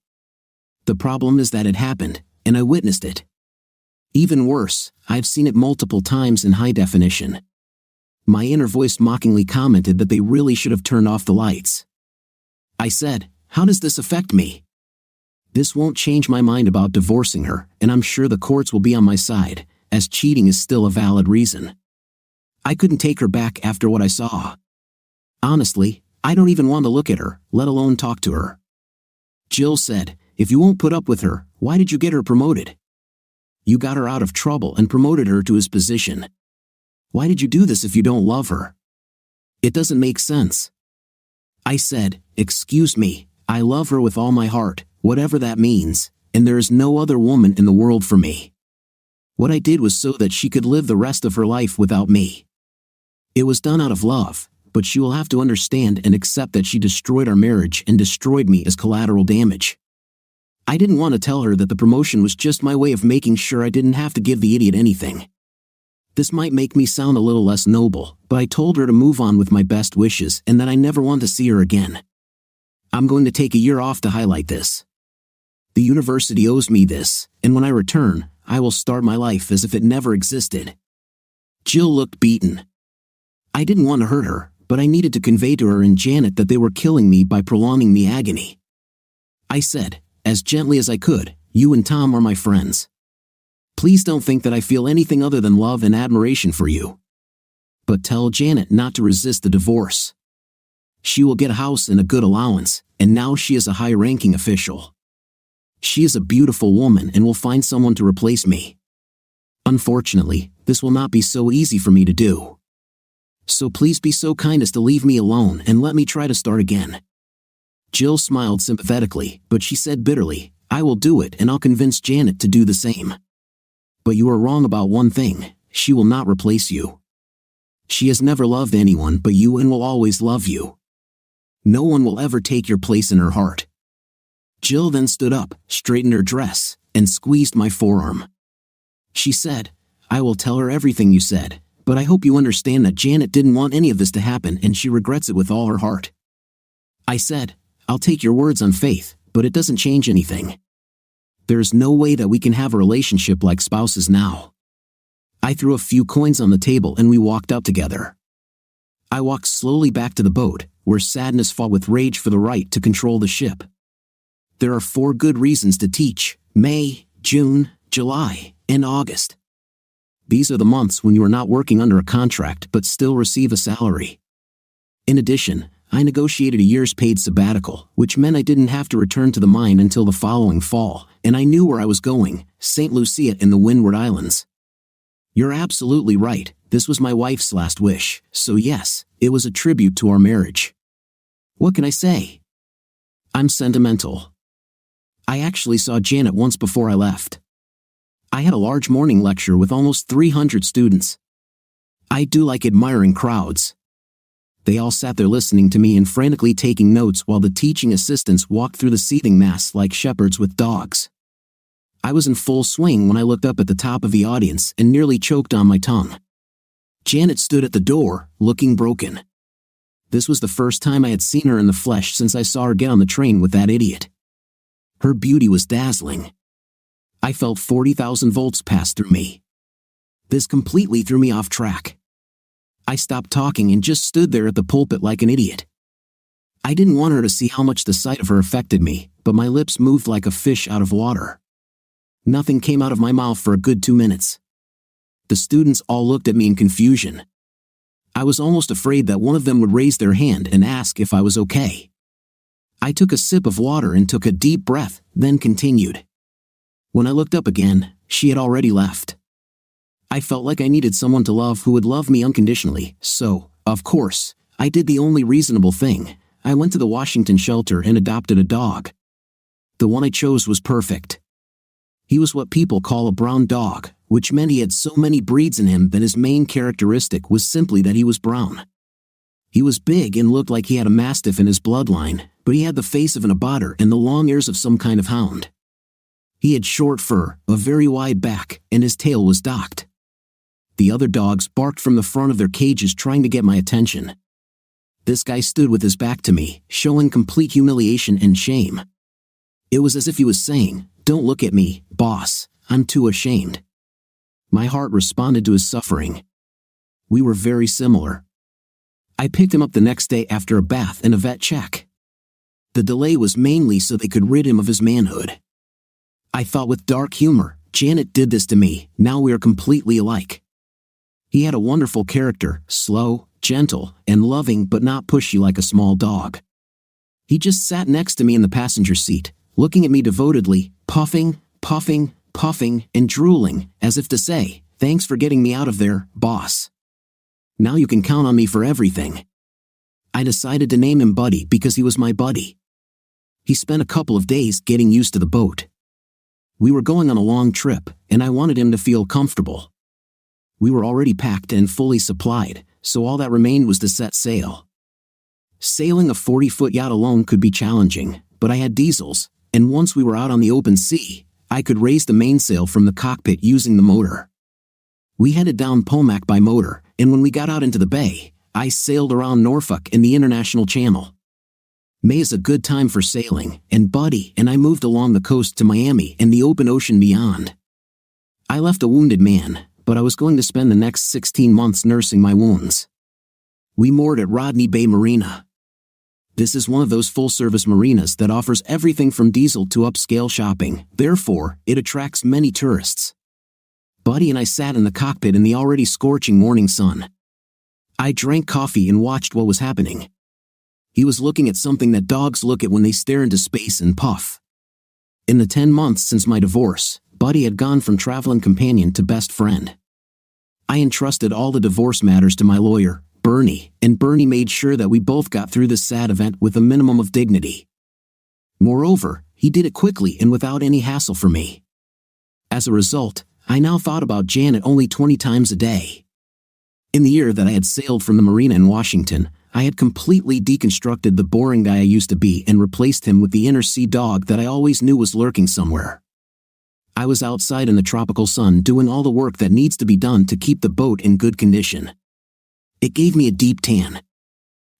The problem is that it happened, and I witnessed it. Even worse, I've seen it multiple times in high definition. My inner voice mockingly commented that they really should have turned off the lights. I said, "How does this affect me? This won't change my mind about divorcing her, and I'm sure the courts will be on my side, as cheating is still a valid reason. I couldn't take her back after what I saw. Honestly, I don't even want to look at her, let alone talk to her." Jill said, "If you won't put up with her, why did you get her promoted? You got her out of trouble and promoted her to his position. Why did you do this if you don't love her? It doesn't make sense." I said, "Excuse me, I love her with all my heart, whatever that means, and there is no other woman in the world for me. What I did was so that she could live the rest of her life without me. It was done out of love, but she will have to understand and accept that she destroyed our marriage and destroyed me as collateral damage." I didn't want to tell her that the promotion was just my way of making sure I didn't have to give the idiot anything. This might make me sound a little less noble, but I told her to move on with my best wishes and that I never want to see her again. I'm going to take a year off to highlight this. The university owes me this, and when I return, I will start my life as if it never existed." Jill looked beaten. I didn't want to hurt her, but I needed to convey to her and Janet that they were killing me by prolonging the agony. I said, as gently as I could, "You and Tom are my friends. Please don't think that I feel anything other than love and admiration for you. But tell Janet not to resist the divorce. She will get a house and a good allowance, and now she is a high-ranking official. She is a beautiful woman and will find someone to replace me. Unfortunately, this will not be so easy for me to do. So please be so kind as to leave me alone and let me try to start again." Jill smiled sympathetically, but she said bitterly, "I will do it and I'll convince Janet to do the same. But you are wrong about one thing, she will not replace you. She has never loved anyone but you and will always love you. No one will ever take your place in her heart." Jill then stood up, straightened her dress, and squeezed my forearm. She said, "I will tell her everything you said, but I hope you understand that Janet didn't want any of this to happen and she regrets it with all her heart." I said, "I'll take your words on faith, but it doesn't change anything. There is no way that we can have a relationship like spouses now." I threw a few coins on the table and we walked out together. I walked slowly back to the boat, where sadness fought with rage for the right to control the ship. There are 4 good reasons to teach: May, June, July, and August. These are the months when you are not working under a contract but still receive a salary. In addition, I negotiated a year's paid sabbatical, which meant I didn't have to return to the mine until the following fall, and I knew where I was going: St. Lucia in the Windward Islands. You're absolutely right, this was my wife's last wish, so yes, it was a tribute to our marriage. What can I say? I'm sentimental. I actually saw Janet once before I left. I had a large morning lecture with almost 300 students. I do like admiring crowds. They all sat there listening to me and frantically taking notes while the teaching assistants walked through the seething mass like shepherds with dogs. I was in full swing when I looked up at the top of the audience and nearly choked on my tongue. Janet stood at the door, looking broken. This was the first time I had seen her in the flesh since I saw her get on the train with that idiot. Her beauty was dazzling. I felt 40,000 volts pass through me. This completely threw me off track. I stopped talking and just stood there at the pulpit like an idiot. I didn't want her to see how much the sight of her affected me, but my lips moved like a fish out of water. Nothing came out of my mouth for a good 2 minutes. The students all looked at me in confusion. I was almost afraid that one of them would raise their hand and ask if I was okay. I took a sip of water and took a deep breath, then continued. When I looked up again, she had already left. I felt like I needed someone to love who would love me unconditionally, so, of course, I did the only reasonable thing. I went to the Washington shelter and adopted a dog. The one I chose was perfect. He was what people call a brown dog, which meant he had so many breeds in him that his main characteristic was simply that he was brown. He was big and looked like he had a mastiff in his bloodline, but he had the face of an abbotter and the long ears of some kind of hound. He had short fur, a very wide back, and his tail was docked. The other dogs barked from the front of their cages trying to get my attention. This guy stood with his back to me, showing complete humiliation and shame. It was as if he was saying, "Don't look at me, boss, I'm too ashamed." My heart responded to his suffering. We were very similar. I picked him up the next day after a bath and a vet check. The delay was mainly so they could rid him of his manhood. I thought with dark humor, Janet did this to me, now we are completely alike. He had a wonderful character, slow, gentle, and loving but not pushy like a small dog. He just sat next to me in the passenger seat, looking at me devotedly, puffing, and drooling, as if to say, "Thanks for getting me out of there, boss. Now you can count on me for everything." I decided to name him Buddy because he was my buddy. He spent a couple of days getting used to the boat. We were going on a long trip, and I wanted him to feel comfortable. We were already packed and fully supplied, so all that remained was to set sail. Sailing a 40-foot yacht alone could be challenging, but I had diesels, and once we were out on the open sea, I could raise the mainsail from the cockpit using the motor. We headed down Pomac by motor, and when we got out into the bay, I sailed around Norfolk and the International Channel. May is a good time for sailing, and Buddy and I moved along the coast to Miami and the open ocean beyond. I left a wounded man, but I was going to spend the next 16 months nursing my wounds. We moored at Rodney Bay Marina. This is one of those full-service marinas that offers everything from diesel to upscale shopping, therefore, it attracts many tourists. Buddy and I sat in the cockpit in the already scorching morning sun. I drank coffee and watched what was happening. He was looking at something that dogs look at when they stare into space and puff. In the 10 months since my divorce, Buddy had gone from traveling companion to best friend. I entrusted all the divorce matters to my lawyer, Bernie, and Bernie made sure that we both got through this sad event with a minimum of dignity. Moreover, he did it quickly and without any hassle for me. As a result, I now thought about Janet only 20 times a day. In the year that I had sailed from the marina in Washington, I had completely deconstructed the boring guy I used to be and replaced him with the inner sea dog that I always knew was lurking somewhere. I was outside in the tropical sun doing all the work that needs to be done to keep the boat in good condition. It gave me a deep tan.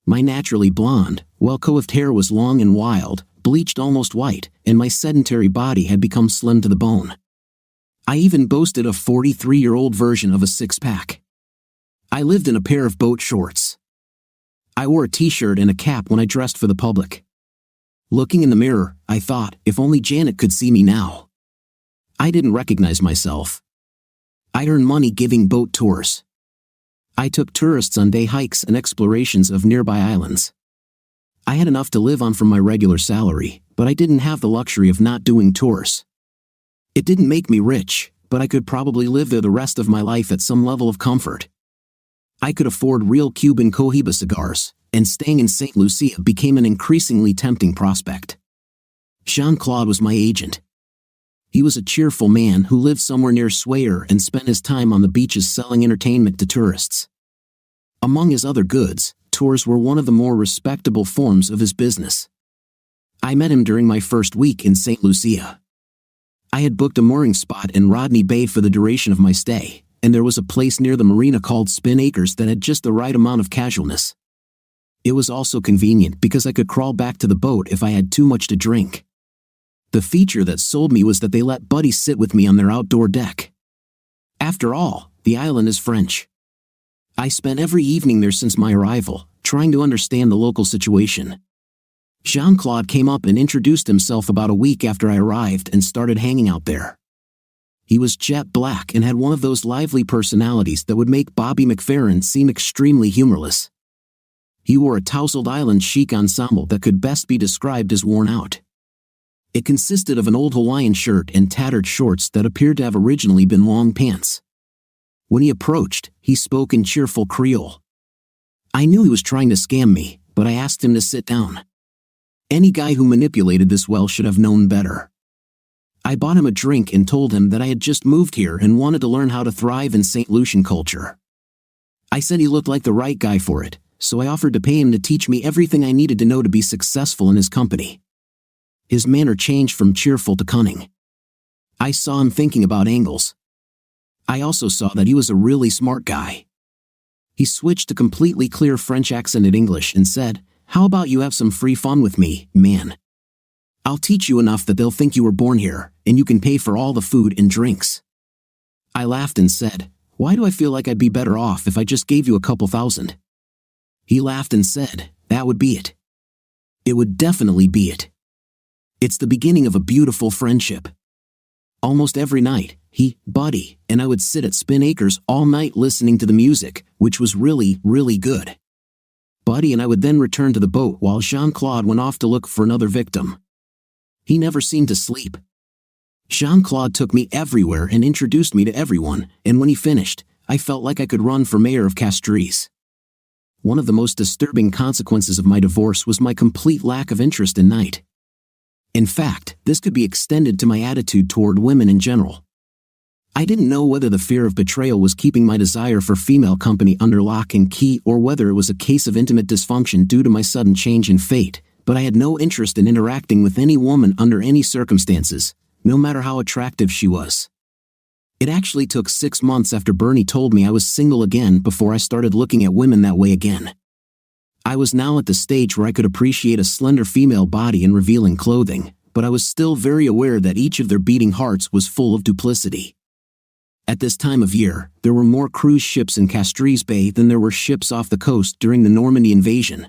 My naturally blonde, well-coiffed hair was long and wild, bleached almost white, and my sedentary body had become slim to the bone. I even boasted a 43-year-old version of a six-pack. I lived in a pair of boat shorts. I wore a t-shirt and a cap when I dressed for the public. Looking in the mirror, I thought, if only Janet could see me now. I didn't recognize myself. I'd earned money giving boat tours. I took tourists on day hikes and explorations of nearby islands. I had enough to live on from my regular salary, but I didn't have the luxury of not doing tours. It didn't make me rich, but I could probably live there the rest of my life at some level of comfort. I could afford real Cuban Cohiba cigars, and staying in St. Lucia became an increasingly tempting prospect. Jean-Claude was my agent. He was a cheerful man who lived somewhere near Swayre and spent his time on the beaches selling entertainment to tourists. Among his other goods, tours were one of the more respectable forms of his business. I met him during my first week in St. Lucia. I had booked a mooring spot in Rodney Bay for the duration of my stay, and there was a place near the marina called Spin Acres that had just the right amount of casualness. It was also convenient because I could crawl back to the boat if I had too much to drink. The feature that sold me was that they let Buddy sit with me on their outdoor deck. After all, the island is French. I spent every evening there since my arrival, trying to understand the local situation. Jean-Claude came up and introduced himself about a week after I arrived and started hanging out there. He was jet black and had one of those lively personalities that would make Bobby McFerrin seem extremely humorless. He wore a tousled island chic ensemble that could best be described as worn out. It consisted of an old Hawaiian shirt and tattered shorts that appeared to have originally been long pants. When he approached, he spoke in cheerful Creole. I knew he was trying to scam me, but I asked him to sit down. Any guy who manipulated this well should have known better. I bought him a drink and told him that I had just moved here and wanted to learn how to thrive in St. Lucian culture. I said he looked like the right guy for it, so I offered to pay him to teach me everything I needed to know to be successful in his company. His manner changed from cheerful to cunning. I saw him thinking about angles. I also saw that he was a really smart guy. He switched to completely clear French accented English and said, "How about you have some free fun with me, man? I'll teach you enough that they'll think you were born here, and you can pay for all the food and drinks." I laughed and said, "Why do I feel like I'd be better off if I just gave you a couple thousand?" He laughed and said, "That would be it. It would definitely be it. It's the beginning of a beautiful friendship." Almost every night, he, Buddy, and I would sit at Spin Acres all night listening to the music, which was really, really good. Buddy and I would then return to the boat while Jean-Claude went off to look for another victim. He never seemed to sleep. Jean-Claude took me everywhere and introduced me to everyone, and when he finished, I felt like I could run for mayor of Castries. One of the most disturbing consequences of my divorce was my complete lack of interest in night. In fact, this could be extended to my attitude toward women in general. I didn't know whether the fear of betrayal was keeping my desire for female company under lock and key or whether it was a case of intimate dysfunction due to my sudden change in fate, but I had no interest in interacting with any woman under any circumstances, no matter how attractive she was. It actually took 6 months after Bernie told me I was single again before I started looking at women that way again. I was now at the stage where I could appreciate a slender female body in revealing clothing, but I was still very aware that each of their beating hearts was full of duplicity. At this time of year, there were more cruise ships in Castries Bay than there were ships off the coast during the Normandy invasion.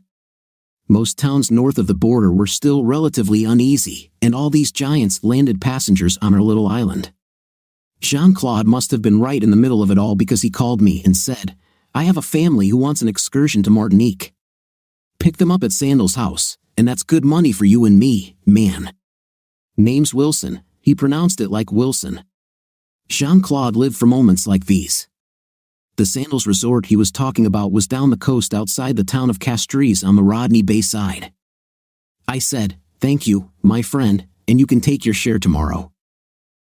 Most towns north of the border were still relatively uneasy, and all these giants landed passengers on our little island. Jean-Claude must have been right in the middle of it all because he called me and said, "I have a family who wants an excursion to Martinique. Pick them up at Sandal's house, and that's good money for you and me, man. Name's Wilson," he pronounced it like Wilson. Jean-Claude lived for moments like these. The Sandals resort he was talking about was down the coast outside the town of Castries on the Rodney Bay side. I said, "Thank you, my friend, and you can take your share tomorrow."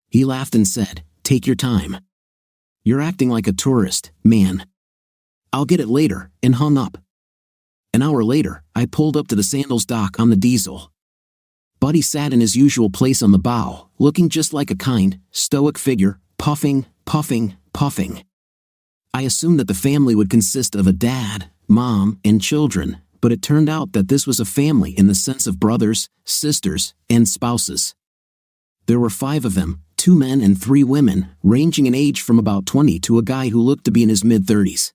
He laughed and said, "Take your time. You're acting like a tourist, man. I'll get it later," and hung up. An hour later, I pulled up to the Sandals dock on the diesel. Buddy sat in his usual place on the bow, looking just like a kind, stoic figure, puffing, puffing, puffing. I assumed that the family would consist of a dad, mom, and children, but it turned out that this was a family in the sense of brothers, sisters, and spouses. There were 5 of them, 2 men and 3 women, ranging in age from about 20 to a guy who looked to be in his mid-30s.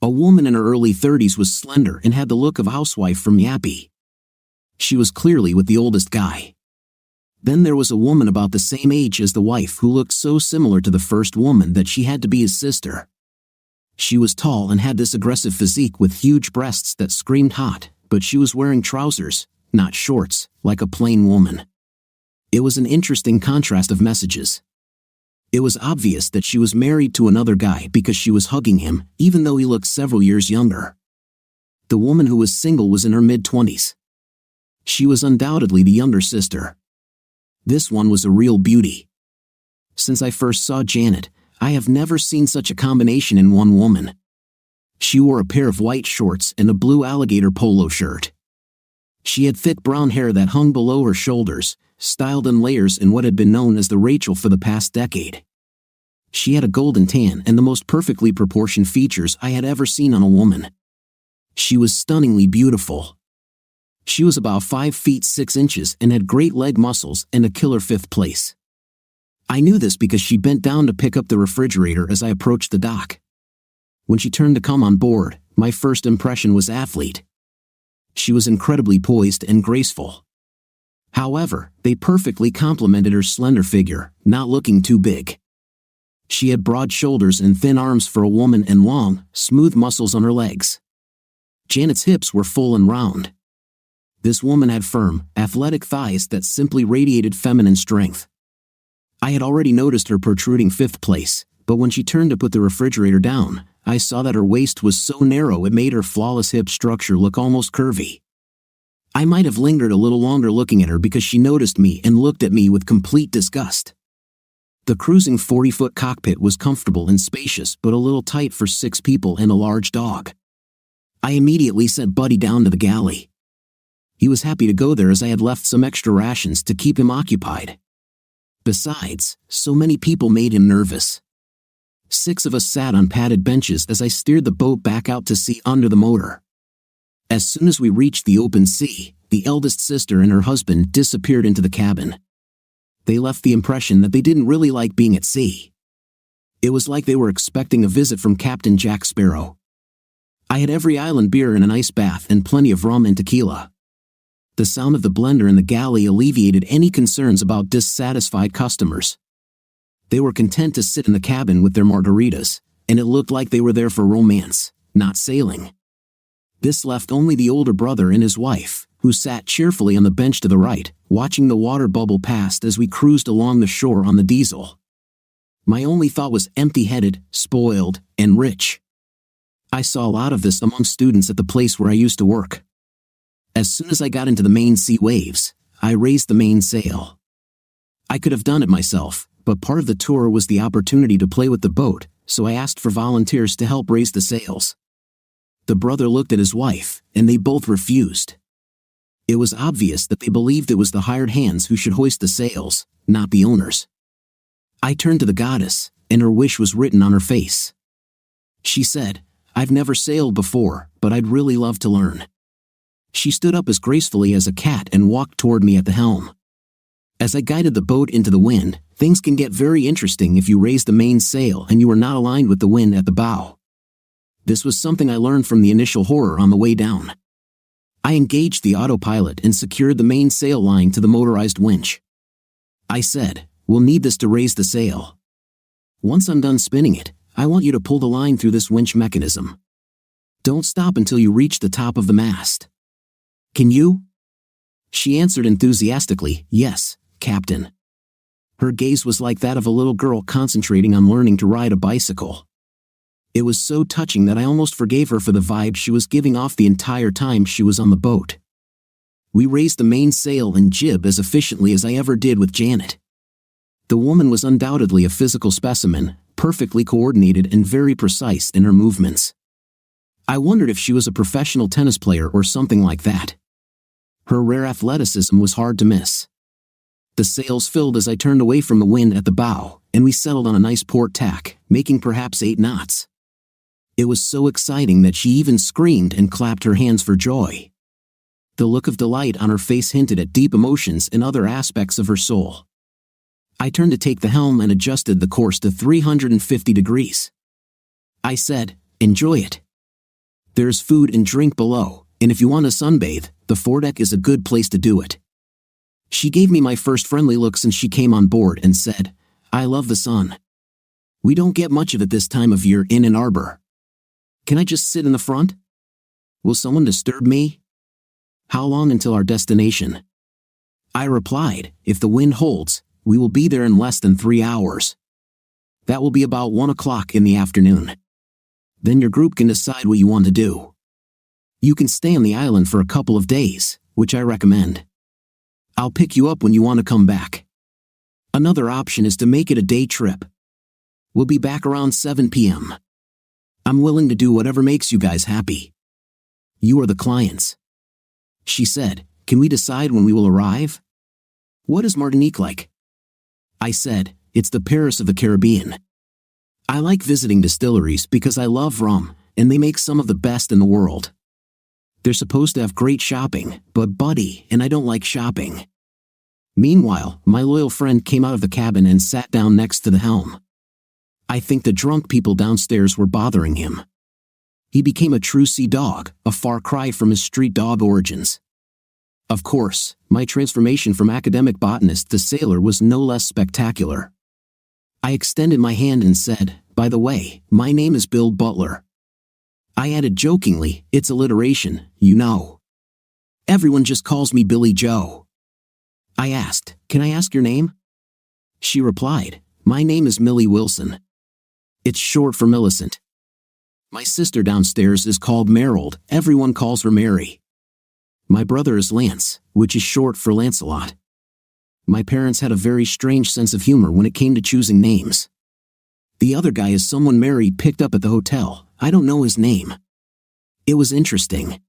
A woman in her early 30s was slender and had the look of a housewife from Yappy. She was clearly with the oldest guy. Then there was a woman about the same age as the wife who looked so similar to the first woman that she had to be his sister. She was tall and had this aggressive physique with huge breasts that screamed hot, but she was wearing trousers, not shorts, like a plain woman. It was an interesting contrast of messages. It was obvious that she was married to another guy because she was hugging him, even though he looked several years younger. The woman who was single was in her mid-20s. She was undoubtedly the younger sister. This one was a real beauty. Since I first saw Janet, I have never seen such a combination in one woman. She wore a pair of white shorts and a blue alligator polo shirt. She had thick brown hair that hung below her shoulders, styled in layers in what had been known as the Rachel for the past decade. She had a golden tan and the most perfectly proportioned features I had ever seen on a woman. She was stunningly beautiful. She was about 5 feet 6 inches and had great leg muscles and a killer 5th place. I knew this because she bent down to pick up the refrigerator as I approached the dock. When she turned to come on board, my first impression was athlete. She was incredibly poised and graceful. However, they perfectly complemented her slender figure, not looking too big. She had broad shoulders and thin arms for a woman and long, smooth muscles on her legs. Janet's hips were full and round. This woman had firm, athletic thighs that simply radiated feminine strength. I had already noticed her protruding 5th place, but when she turned to put the refrigerator down, I saw that her waist was so narrow it made her flawless hip structure look almost curvy. I might have lingered a little longer looking at her because she noticed me and looked at me with complete disgust. The cruising 40-foot cockpit was comfortable and spacious but a little tight for 6 people and a large dog. I immediately sent Buddy down to the galley. He was happy to go there as I had left some extra rations to keep him occupied. Besides, so many people made him nervous. 6 of us sat on padded benches as I steered the boat back out to sea under the motor. As soon as we reached the open sea, the eldest sister and her husband disappeared into the cabin. They left the impression that they didn't really like being at sea. It was like they were expecting a visit from Captain Jack Sparrow. I had every island beer and an ice bath and plenty of rum and tequila. The sound of the blender in the galley alleviated any concerns about dissatisfied customers. They were content to sit in the cabin with their margaritas, and it looked like they were there for romance, not sailing. This left only the older brother and his wife, who sat cheerfully on the bench to the right, watching the water bubble past as we cruised along the shore on the diesel. My only thought was empty-headed, spoiled, and rich. I saw a lot of this among students at the place where I used to work. As soon as I got into the main sea waves, I raised the mainsail. I could have done it myself, but part of the tour was the opportunity to play with the boat, so I asked for volunteers to help raise the sails. The brother looked at his wife, and they both refused. It was obvious that they believed it was the hired hands who should hoist the sails, not the owners. I turned to the goddess, and her wish was written on her face. She said, "I've never sailed before, but I'd really love to learn." She stood up as gracefully as a cat and walked toward me at the helm. As I guided the boat into the wind, Things can get very interesting if you raise the main sail and you are not aligned with the wind at the bow. This was something I learned from the initial horror on the way down. I engaged the autopilot and secured the main sail line to the motorized winch. I said, "We'll need this to raise the sail. Once I'm done spinning it, I want you to pull the line through this winch mechanism. Don't stop until you reach the top of the mast. Can you?" She answered enthusiastically, "Yes, Captain." Her gaze was like that of a little girl concentrating on learning to ride a bicycle. It was so touching that I almost forgave her for the vibe she was giving off the entire time she was on the boat. We raised the main sail and jib as efficiently as I ever did with Janet. The woman was undoubtedly a physical specimen, perfectly coordinated and very precise in her movements. I wondered if she was a professional tennis player or something like that. Her rare athleticism was hard to miss. The sails filled as I turned away from the wind at the bow, and we settled on a nice port tack, making perhaps 8 knots. It was so exciting that she even screamed and clapped her hands for joy. The look of delight on her face hinted at deep emotions and other aspects of her soul. I turned to take the helm and adjusted the course to 350 degrees. I said, "Enjoy it. There's food and drink below, and if you want to sunbathe, the foredeck is a good place to do it." She gave me my first friendly look since she came on board and said, "I love the sun. We don't get much of it this time of year in Ann Arbor. Can I just sit in the front? Will someone disturb me? How long until our destination?" I replied, "If the wind holds, we will be there in less than 3 hours. That will be about 1 o'clock in the afternoon. Then your group can decide what you want to do. You can stay on the island for a couple of days, which I recommend. I'll pick you up when you want to come back. Another option is to make it a day trip. We'll be back around 7 p.m. I'm willing to do whatever makes you guys happy. You are the clients." She said, "Can we decide when we will arrive? What is Martinique like?" I said, "It's the Paris of the Caribbean. I like visiting distilleries because I love rum, and they make some of the best in the world. They're supposed to have great shopping, but buddy, and I don't like shopping." Meanwhile, my loyal friend came out of the cabin and sat down next to the helm. I think the drunk people downstairs were bothering him. He became a true sea dog, a far cry from his street dog origins. Of course, my transformation from academic botanist to sailor was no less spectacular. I extended my hand and said, "By the way, my name is Bill Butler." I added jokingly, "It's alliteration, you know. Everyone just calls me Billy Joe." I asked, "Can I ask your name?" She replied, "My name is Millie Wilson. It's short for Millicent. My sister downstairs is called Merold, everyone calls her Mary. My brother is Lance, which is short for Lancelot. My parents had a very strange sense of humor when it came to choosing names. The other guy is someone Mary picked up at the hotel, I don't know his name. It was interesting.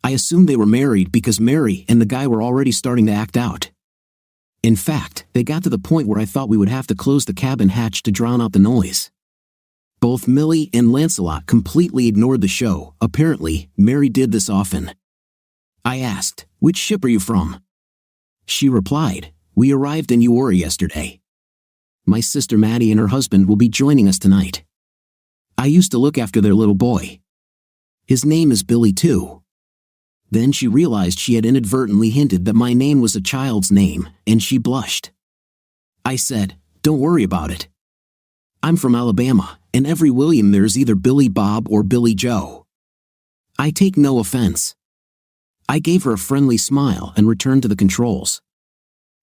I assumed they were married because Mary and the guy were already starting to act out. In fact, they got to the point where I thought we would have to close the cabin hatch to drown out the noise. Both Millie and Lancelot completely ignored the show. Apparently, Mary did this often. I asked, "Which ship are you from?" She replied, "We arrived in yêur yesterday. My sister Maddie and her husband will be joining us tonight. I used to look after their little boy. His name is Billy too." Then she realized she had inadvertently hinted that my name was a child's name, and she blushed. I said, "Don't worry about it. I'm from Alabama, and every William there is either Billy Bob or Billy Joe. I take no offense." I gave her a friendly smile and returned to the controls.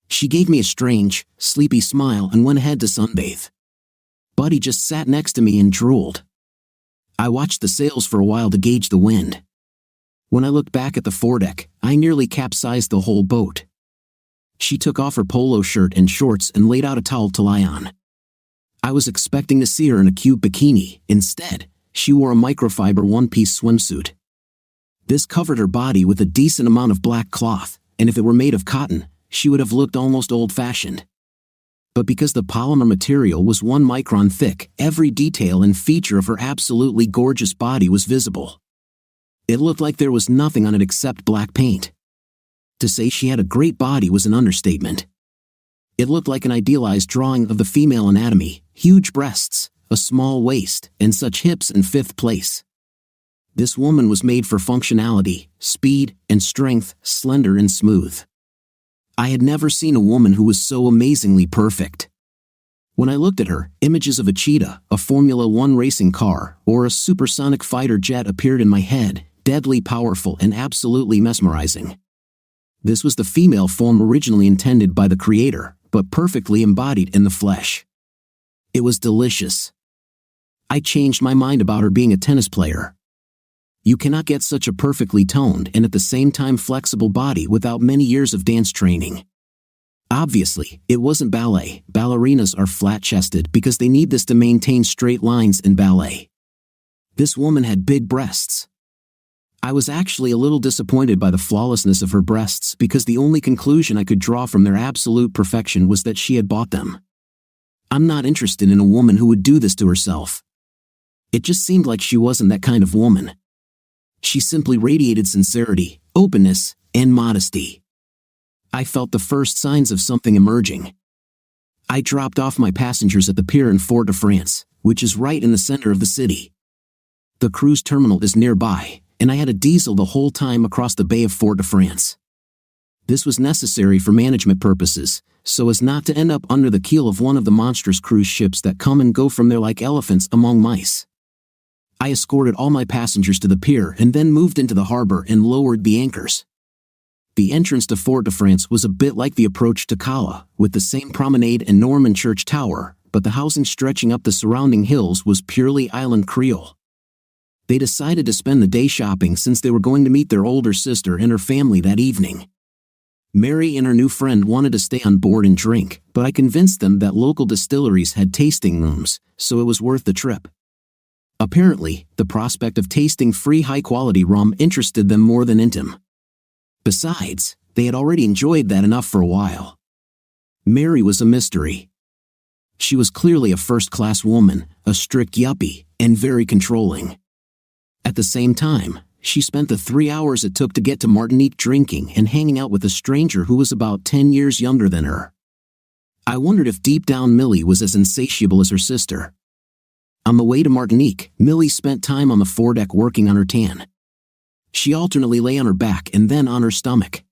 She gave me a strange, sleepy smile and went ahead to sunbathe. Buddy just sat next to me and drooled. I watched the sails for a while to gauge the wind. When I looked back at the foredeck, I nearly capsized the whole boat. She took off her polo shirt and shorts and laid out a towel to lie on. I was expecting to see her in a cute bikini. Instead, she wore a microfiber one-piece swimsuit. This covered her body with a decent amount of black cloth, and if it were made of cotton, she would have looked almost old-fashioned. But because the polymer material was 1 micron thick, every detail and feature of her absolutely gorgeous body was visible. It looked like there was nothing on it except black paint. To say she had a great body was an understatement. It looked like an idealized drawing of the female anatomy: huge breasts, a small waist, and such hips in fifth place. This woman was made for functionality, speed, and strength, slender and smooth. I had never seen a woman who was so amazingly perfect. When I looked at her, images of a cheetah, a Formula One racing car, or a supersonic fighter jet appeared in my head, deadly powerful and absolutely mesmerizing. This was the female form originally intended by the creator, but perfectly embodied in the flesh. It was delicious. I changed my mind about her being a tennis player. You cannot get such a perfectly toned and at the same time flexible body without many years of dance training. Obviously, it wasn't ballet. Ballerinas are flat-chested because they need this to maintain straight lines in ballet. This woman had big breasts. I was actually a little disappointed by the flawlessness of her breasts because the only conclusion I could draw from their absolute perfection was that she had bought them. I'm not interested in a woman who would do this to herself. It just seemed like she wasn't that kind of woman. She simply radiated sincerity, openness, and modesty. I felt the first signs of something emerging. I dropped off my passengers at the pier in Fort-de-France, which is right in the center of the city. The cruise terminal is nearby, and I had a diesel the whole time across the Bay of Fort-de-France. This was necessary for management purposes, so as not to end up under the keel of one of the monstrous cruise ships that come and go from there like elephants among mice. I escorted all my passengers to the pier and then moved into the harbor and lowered the anchors. The entrance to Fort-de-France was a bit like the approach to Cala, with the same promenade and Norman church tower, but the housing stretching up the surrounding hills was purely island Creole. They decided to spend the day shopping since they were going to meet their older sister and her family that evening. Mary and her new friend wanted to stay on board and drink, but I convinced them that local distilleries had tasting rooms, so it was worth the trip. Apparently, the prospect of tasting free high-quality rum interested them more than Intim. Besides, they had already enjoyed that enough for a while. Mary was a mystery. She was clearly a first-class woman, a strict yuppie, and very controlling. At the same time, she spent the 3 hours it took to get to Martinique drinking and hanging out with a stranger who was about 10 years younger than her. I wondered if deep down Millie was as insatiable as her sister. On the way to Martinique, Millie spent time on the foredeck working on her tan. She alternately lay on her back and then on her stomach.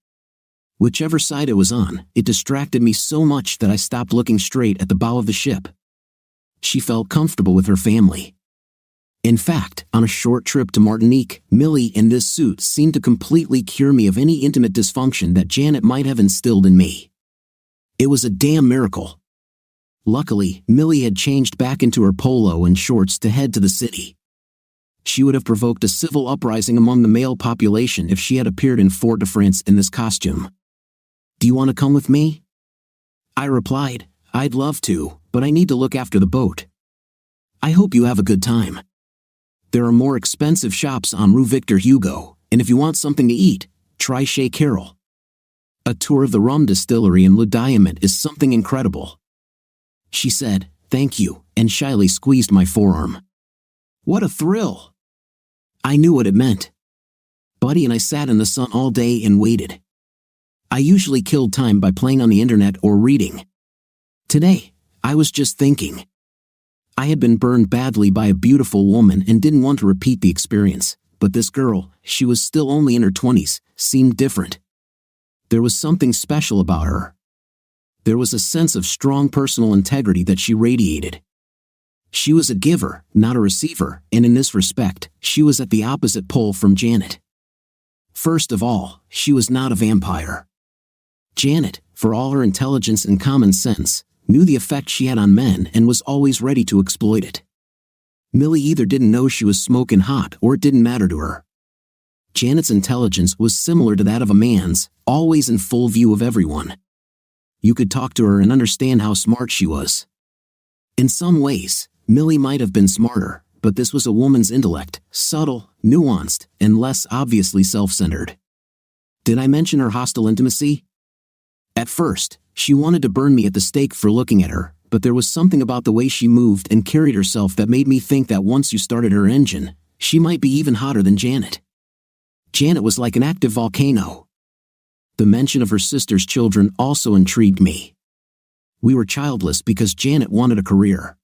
Whichever side it was on, it distracted me so much that I stopped looking straight at the bow of the ship. She felt comfortable with her family. In fact, on a short trip to Martinique, Millie in this suit seemed to completely cure me of any intimate dysfunction that Janet might have instilled in me. It was a damn miracle. Luckily, Millie had changed back into her polo and shorts to head to the city. She would have provoked a civil uprising among the male population if she had appeared in Fort-de-France in this costume. "Do you want to come with me?" I replied, "I'd love to, but I need to look after the boat." "I hope you have a good time. There are more expensive shops on Rue Victor Hugo, and if you want something to eat, try Chez Carol. A tour of the rum distillery in Le Diamant is something incredible." She said, "Thank you," and shyly squeezed my forearm. What a thrill! I knew what it meant. Buddy and I sat in the sun all day and waited. I usually killed time by playing on the internet or reading. Today, I was just thinking. I had been burned badly by a beautiful woman and didn't want to repeat the experience, but this girl, she was still only in her 20s, seemed different. There was something special about her. There was a sense of strong personal integrity that she radiated. She was a giver, not a receiver, and in this respect, she was at the opposite pole from Janet. First of all, she was not a vampire. Janet, for all her intelligence and common sense, knew the effect she had on men and was always ready to exploit it. Millie either didn't know she was smoking hot or it didn't matter to her. Janet's intelligence was similar to that of a man's, always in full view of everyone. You could talk to her and understand how smart she was. In some ways, Millie might have been smarter, but this was a woman's intellect, subtle, nuanced, and less obviously self-centered. Did I mention her hostile intimacy? At first, she wanted to burn me at the stake for looking at her, but there was something about the way she moved and carried herself that made me think that once you started her engine, she might be even hotter than Janet. Janet was like an active volcano. The mention of her sister's children also intrigued me. We were childless because Janet wanted a career.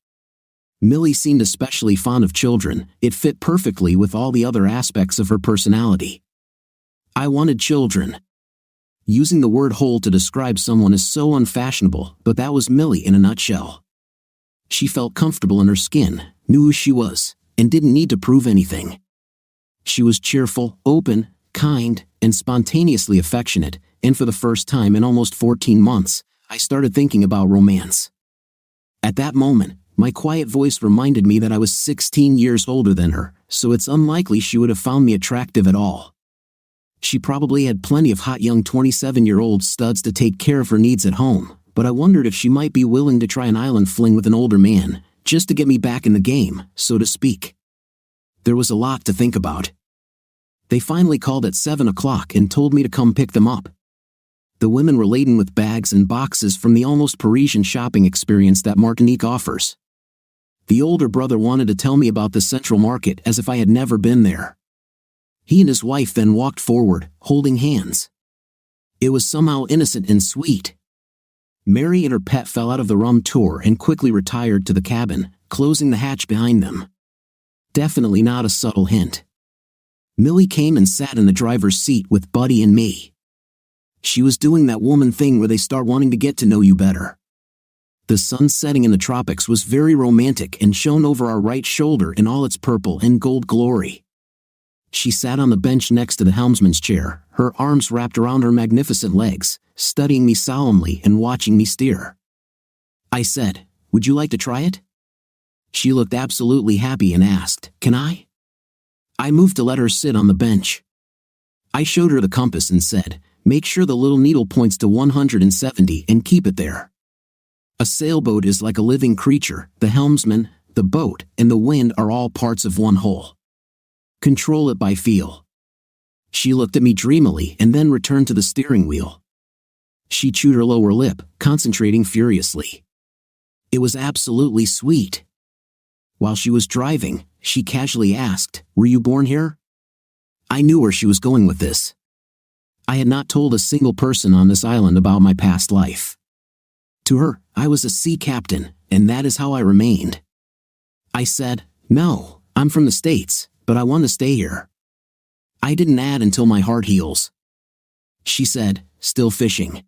Millie seemed especially fond of children. It fit perfectly with all the other aspects of her personality. I wanted children. Using the word whole to describe someone is so unfashionable, but that was Millie in a nutshell. She felt comfortable in her skin, knew who she was, and didn't need to prove anything. She was cheerful, open, kind, and spontaneously affectionate, and for the first time in almost 14 months, I started thinking about romance. At that moment, my quiet voice reminded me that I was 16 years older than her, so it's unlikely she would have found me attractive at all. She probably had plenty of hot young 27-year-old studs to take care of her needs at home, but I wondered if she might be willing to try an island fling with an older man, just to get me back in the game, so to speak. There was a lot to think about. They finally called at 7 o'clock and told me to come pick them up. The women were laden with bags and boxes from the almost Parisian shopping experience that Martinique offers. The older brother wanted to tell me about the Central Market as if I had never been there. He and his wife then walked forward, holding hands. It was somehow innocent and sweet. Mary and her pet fell out of the rum tour and quickly retired to the cabin, closing the hatch behind them. Definitely not a subtle hint. Millie came and sat in the driver's seat with Buddy and me. She was doing that woman thing where they start wanting to get to know you better. The sun setting in the tropics was very romantic and shone over our right shoulder in all its purple and gold glory. She sat on the bench next to the helmsman's chair, her arms wrapped around her magnificent legs, studying me solemnly and watching me steer. I said, "Would you like to try it?" She looked absolutely happy and asked, "Can I?" I moved to let her sit on the bench. I showed her the compass and said, "Make sure the little needle points to 170 and keep it there." A sailboat is like a living creature. The helmsman, the boat, and the wind are all parts of one whole. Control it by feel. She looked at me dreamily and then returned to the steering wheel. She chewed her lower lip, concentrating furiously. It was absolutely sweet. While she was driving, she casually asked, "Were you born here?" I knew where she was going with this. I had not told a single person on this island about my past life. To her, I was a sea captain, and that is how I remained. I said, "No, I'm from the States, but I want to stay here." I didn't add until my heart heals. She said, still fishing,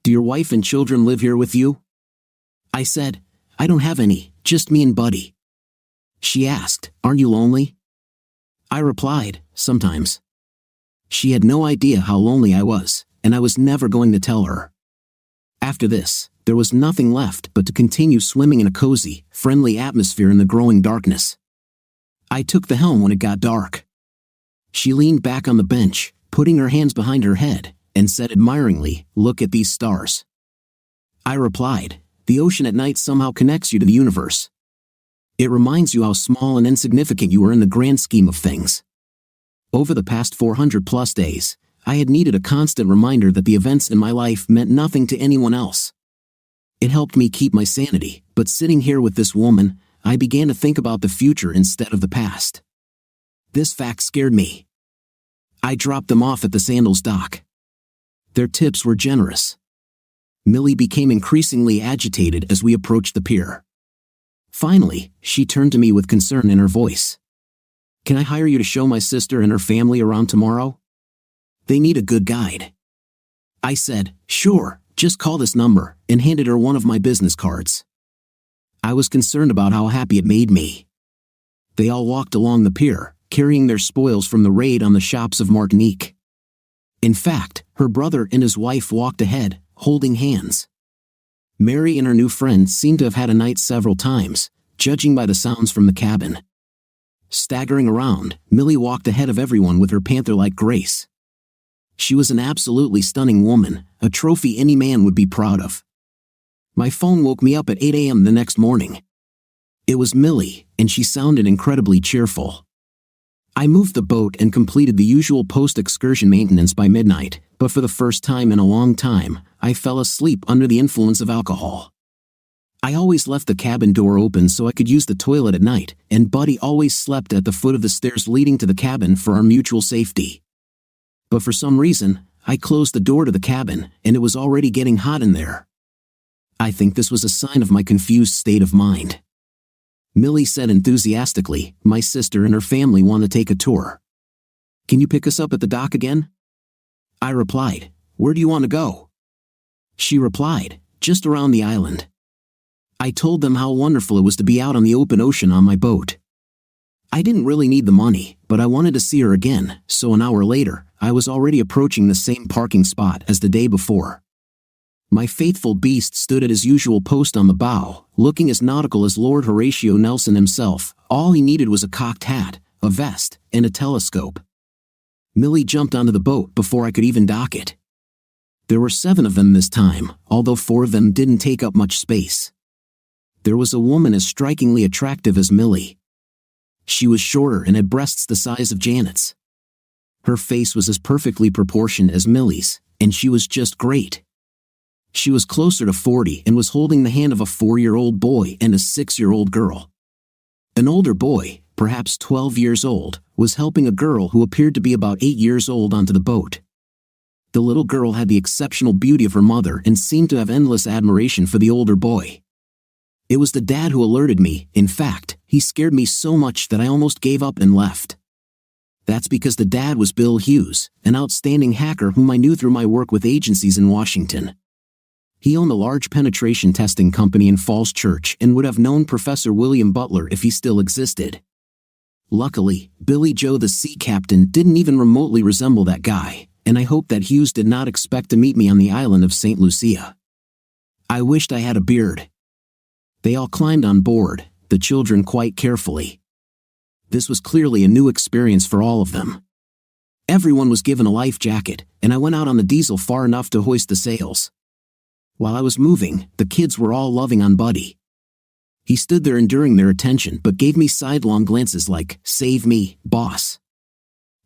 "Do your wife and children live here with you?" I said, "I don't have any, just me and Buddy." She asked, "Aren't you lonely?" I replied, "Sometimes." She had no idea how lonely I was, and I was never going to tell her. After this, there was nothing left but to continue swimming in a cozy, friendly atmosphere in the growing darkness. I took the helm when it got dark. She leaned back on the bench, putting her hands behind her head, and said admiringly, "Look at these stars." I replied, "The ocean at night somehow connects you to the universe. It reminds you how small and insignificant you are in the grand scheme of things." Over the past 400+ days, I had needed a constant reminder that the events in my life meant nothing to anyone else. It helped me keep my sanity, but sitting here with this woman, I began to think about the future instead of the past. This fact scared me. I dropped them off at the Sandals dock. Their tips were generous. Millie became increasingly agitated as we approached the pier. Finally, she turned to me with concern in her voice. "Can I hire you to show my sister and her family around tomorrow? They need a good guide." I said, "Sure, just call this number," and handed her one of my business cards. I was concerned about how happy it made me. They all walked along the pier, carrying their spoils from the raid on the shops of Martinique. In fact, her brother and his wife walked ahead, holding hands. Mary and her new friend seemed to have had a night several times, judging by the sounds from the cabin. Staggering around, Millie walked ahead of everyone with her panther-like grace. She was an absolutely stunning woman, a trophy any man would be proud of. My phone woke me up at 8 a.m. the next morning. It was Millie, and she sounded incredibly cheerful. I moved the boat and completed the usual post-excursion maintenance by midnight, but for the first time in a long time, I fell asleep under the influence of alcohol. I always left the cabin door open so I could use the toilet at night, and Buddy always slept at the foot of the stairs leading to the cabin for our mutual safety. But for some reason, I closed the door to the cabin, and it was already getting hot in there. I think this was a sign of my confused state of mind. Millie said enthusiastically, "My sister and her family want to take a tour. Can you pick us up at the dock again?" I replied, "Where do you want to go?" She replied, "Just around the island." I told them how wonderful it was to be out on the open ocean on my boat. I didn't really need the money, but I wanted to see her again, so an hour later, I was already approaching the same parking spot as the day before. My faithful beast stood at his usual post on the bow, looking as nautical as Lord Horatio Nelson himself. All he needed was a cocked hat, a vest, and a telescope. Millie jumped onto the boat before I could even dock it. There were 7 of them this time, although 4 of them didn't take up much space. There was a woman as strikingly attractive as Millie. She was shorter and had breasts the size of Janet's. Her face was as perfectly proportioned as Millie's, and she was just great. She was closer to 40 and was holding the hand of a 4-year-old boy and a 6-year-old girl. An older boy, perhaps 12 years old, was helping a girl who appeared to be about 8 years old onto the boat. The little girl had the exceptional beauty of her mother and seemed to have endless admiration for the older boy. It was the dad who alerted me. In fact, he scared me so much that I almost gave up and left. That's because the dad was Bill Hughes, an outstanding hacker whom I knew through my work with agencies in Washington. He owned a large penetration testing company in Falls Church and would have known Professor William Butler if he still existed. Luckily, Billy Joe the sea captain didn't even remotely resemble that guy, and I hoped that Hughes did not expect to meet me on the island of St. Lucia. I wished I had a beard. They all climbed on board, the children quite carefully. This was clearly a new experience for all of them. Everyone was given a life jacket, and I went out on the diesel far enough to hoist the sails. While I was moving, the kids were all loving on Buddy. He stood there enduring their attention but gave me sidelong glances like, "Save me, boss."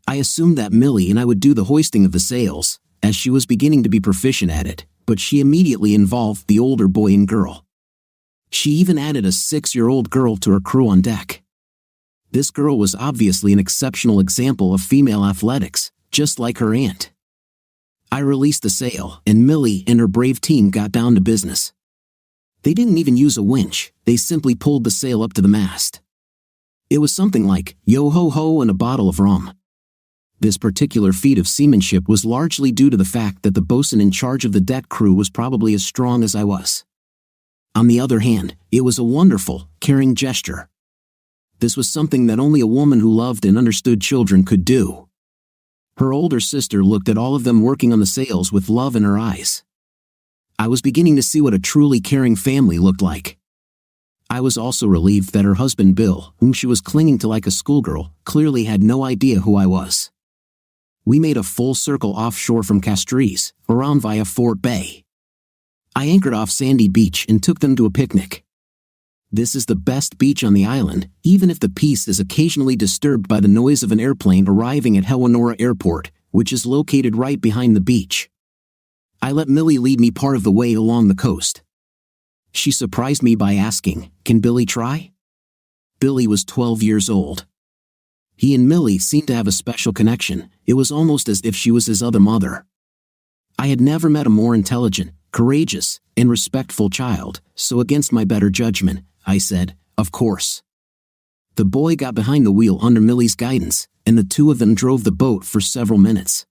I assumed that Millie and I would do the hoisting of the sails, as she was beginning to be proficient at it, but she immediately involved the older boy and girl. She even added a 6-year-old girl to her crew on deck. This girl was obviously an exceptional example of female athletics, just like her aunt. I released the sail, and Millie and her brave team got down to business. They didn't even use a winch, they simply pulled the sail up to the mast. It was something like, "Yo-ho-ho" and a bottle of rum. This particular feat of seamanship was largely due to the fact that the bosun in charge of the deck crew was probably as strong as I was. On the other hand, it was a wonderful, caring gesture. This was something that only a woman who loved and understood children could do. Her older sister looked at all of them working on the sails with love in her eyes. I was beginning to see what a truly caring family looked like. I was also relieved that her husband Bill, whom she was clinging to like a schoolgirl, clearly had no idea who I was. We made a full circle offshore from Castries, around via Fort Bay. I anchored off Sandy Beach and took them to a picnic. This is the best beach on the island, even if the peace is occasionally disturbed by the noise of an airplane arriving at Hewanora Airport, which is located right behind the beach. I let Millie lead me part of the way along the coast. She surprised me by asking, "Can Billy try?" Billy was 12 years old. He and Millie seemed to have a special connection. It was almost as if she was his other mother. I had never met a more intelligent, courageous, and respectful child, so against my better judgment, I said, "Of course." The boy got behind the wheel under Millie's guidance, and the two of them drove the boat for several minutes.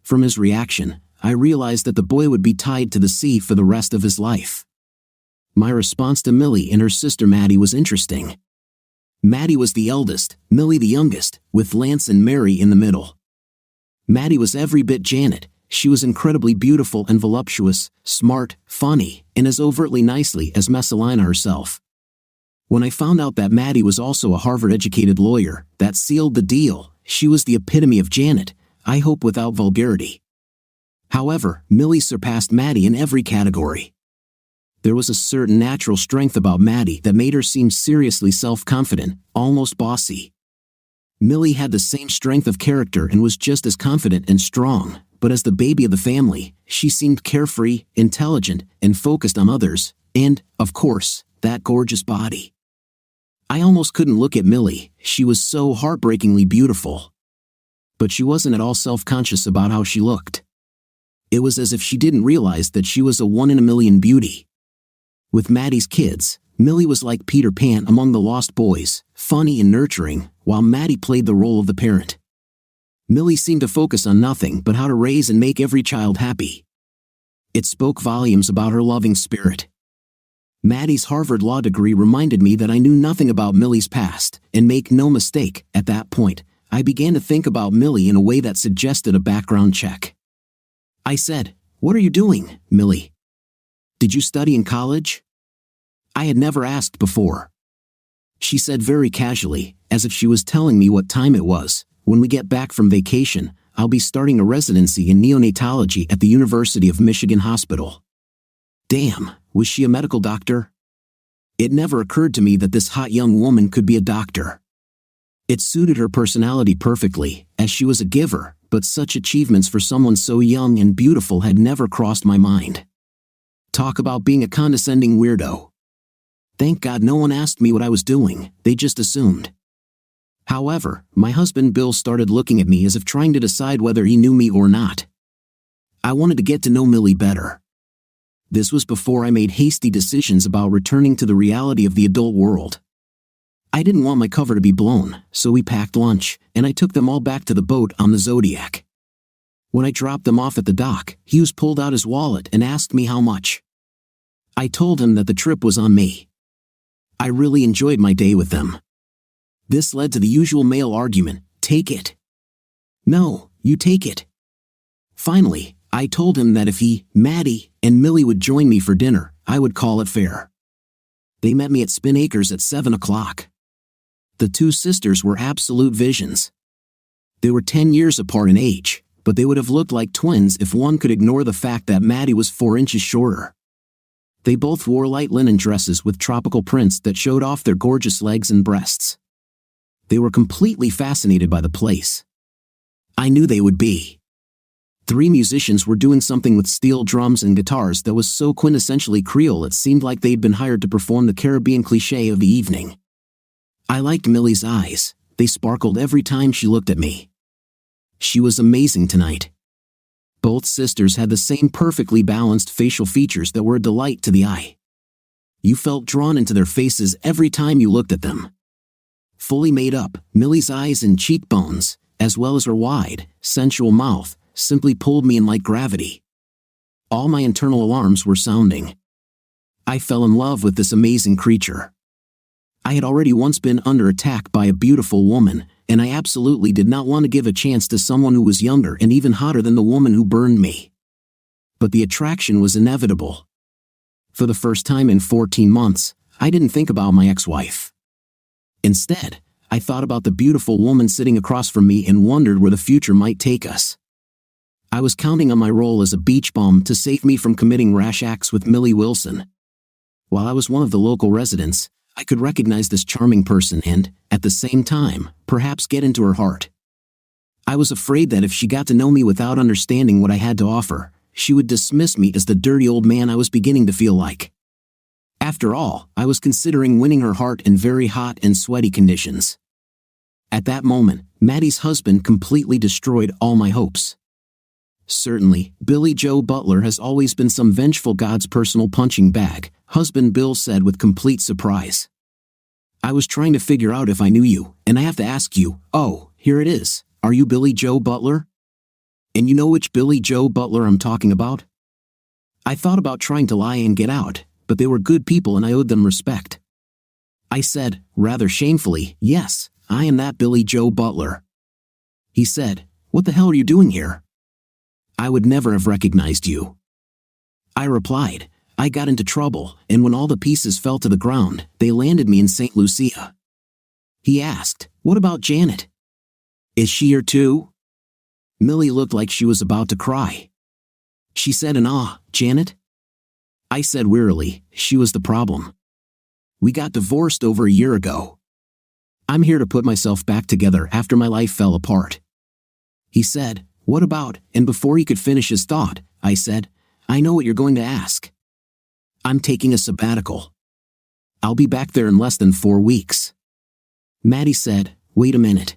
From his reaction, I realized that the boy would be tied to the sea for the rest of his life. My response to Millie and her sister Maddie was interesting. Maddie was the eldest, Millie the youngest, with Lance and Mary in the middle. Maddie was every bit Janet. She was incredibly beautiful and voluptuous, smart, funny, and as overtly nicely as Messalina herself. When I found out that Maddie was also a Harvard-educated lawyer, that sealed the deal. She was the epitome of Janet, I hope without vulgarity. However, Millie surpassed Maddie in every category. There was a certain natural strength about Maddie that made her seem seriously self-confident, almost bossy. Millie had the same strength of character and was just as confident and strong, but as the baby of the family, she seemed carefree, intelligent, and focused on others, and, of course, that gorgeous body. I almost couldn't look at Millie, she was so heartbreakingly beautiful. But she wasn't at all self-conscious about how she looked. It was as if she didn't realize that she was a one-in-a-million beauty. With Maddie's kids, Millie was like Peter Pan among the lost boys, funny and nurturing, while Maddie played the role of the parent. Millie seemed to focus on nothing but how to raise and make every child happy. It spoke volumes about her loving spirit. Maddie's Harvard law degree reminded me that I knew nothing about Millie's past, and make no mistake, at that point, I began to think about Millie in a way that suggested a background check. I said, "What are you doing, Millie? Did you study in college?" I had never asked before. She said very casually, as if she was telling me what time it was, "When we get back from vacation, I'll be starting a residency in neonatology at the University of Michigan Hospital." Damn, was she a medical doctor? It never occurred to me that this hot young woman could be a doctor. It suited her personality perfectly, as she was a giver, but such achievements for someone so young and beautiful had never crossed my mind. Talk about being a condescending weirdo. Thank God no one asked me what I was doing, they just assumed. However, my husband Bill started looking at me as if trying to decide whether he knew me or not. I wanted to get to know Millie better. This was before I made hasty decisions about returning to the reality of the adult world. I didn't want my cover to be blown, so we packed lunch, and I took them all back to the boat on the Zodiac. When I dropped them off at the dock, Hughes pulled out his wallet and asked me how much. I told him that the trip was on me. I really enjoyed my day with them. This led to the usual male argument, "Take it." "No, you take it." Finally, I told him that if he, Maddie, and Millie would join me for dinner, I would call it fair. They met me at Spin Acres at 7 o'clock. The two sisters were absolute visions. They were 10 years apart in age, but they would have looked like twins if one could ignore the fact that Maddie was 4 inches shorter. They both wore light linen dresses with tropical prints that showed off their gorgeous legs and breasts. They were completely fascinated by the place. I knew they would be. 3 musicians were doing something with steel drums and guitars that was so quintessentially Creole it seemed like they'd been hired to perform the Caribbean cliché of the evening. I liked Millie's eyes, they sparkled every time she looked at me. She was amazing tonight. Both sisters had the same perfectly balanced facial features that were a delight to the eye. You felt drawn into their faces every time you looked at them. Fully made up, Millie's eyes and cheekbones, as well as her wide, sensual mouth, simply pulled me in like gravity. All my internal alarms were sounding. I fell in love with this amazing creature. I had already once been under attack by a beautiful woman, and I absolutely did not want to give a chance to someone who was younger and even hotter than the woman who burned me. But the attraction was inevitable. For the first time in 14 months, I didn't think about my ex-wife. Instead, I thought about the beautiful woman sitting across from me and wondered where the future might take us. I was counting on my role as a beach bum to save me from committing rash acts with Millie Wilson. While I was one of the local residents, I could recognize this charming person and, at the same time, perhaps get into her heart. I was afraid that if she got to know me without understanding what I had to offer, she would dismiss me as the dirty old man I was beginning to feel like. After all, I was considering winning her heart in very hot and sweaty conditions. At that moment, Maddie's husband completely destroyed all my hopes. Certainly, Billy Joe Butler has always been some vengeful god's personal punching bag, husband Bill said with complete surprise. I was trying to figure out if I knew you, and I have to ask you, oh, here it is, are you Billy Joe Butler? And you know which Billy Joe Butler I'm talking about? I thought about trying to lie and get out, but they were good people and I owed them respect. I said, rather shamefully, yes, I am that Billy Joe Butler. He said, what the hell are you doing here? I would never have recognized you. I replied, I got into trouble, and when all the pieces fell to the ground, they landed me in St. Lucia. He asked, what about Janet? Is she here too? Millie looked like she was about to cry. She said in awe, Janet? I said wearily, she was the problem. We got divorced over a year ago. I'm here to put myself back together after my life fell apart. He said, what about, and before he could finish his thought, I said, I know what you're going to ask. I'm taking a sabbatical. I'll be back there in less than 4 weeks. Maddie said, wait a minute.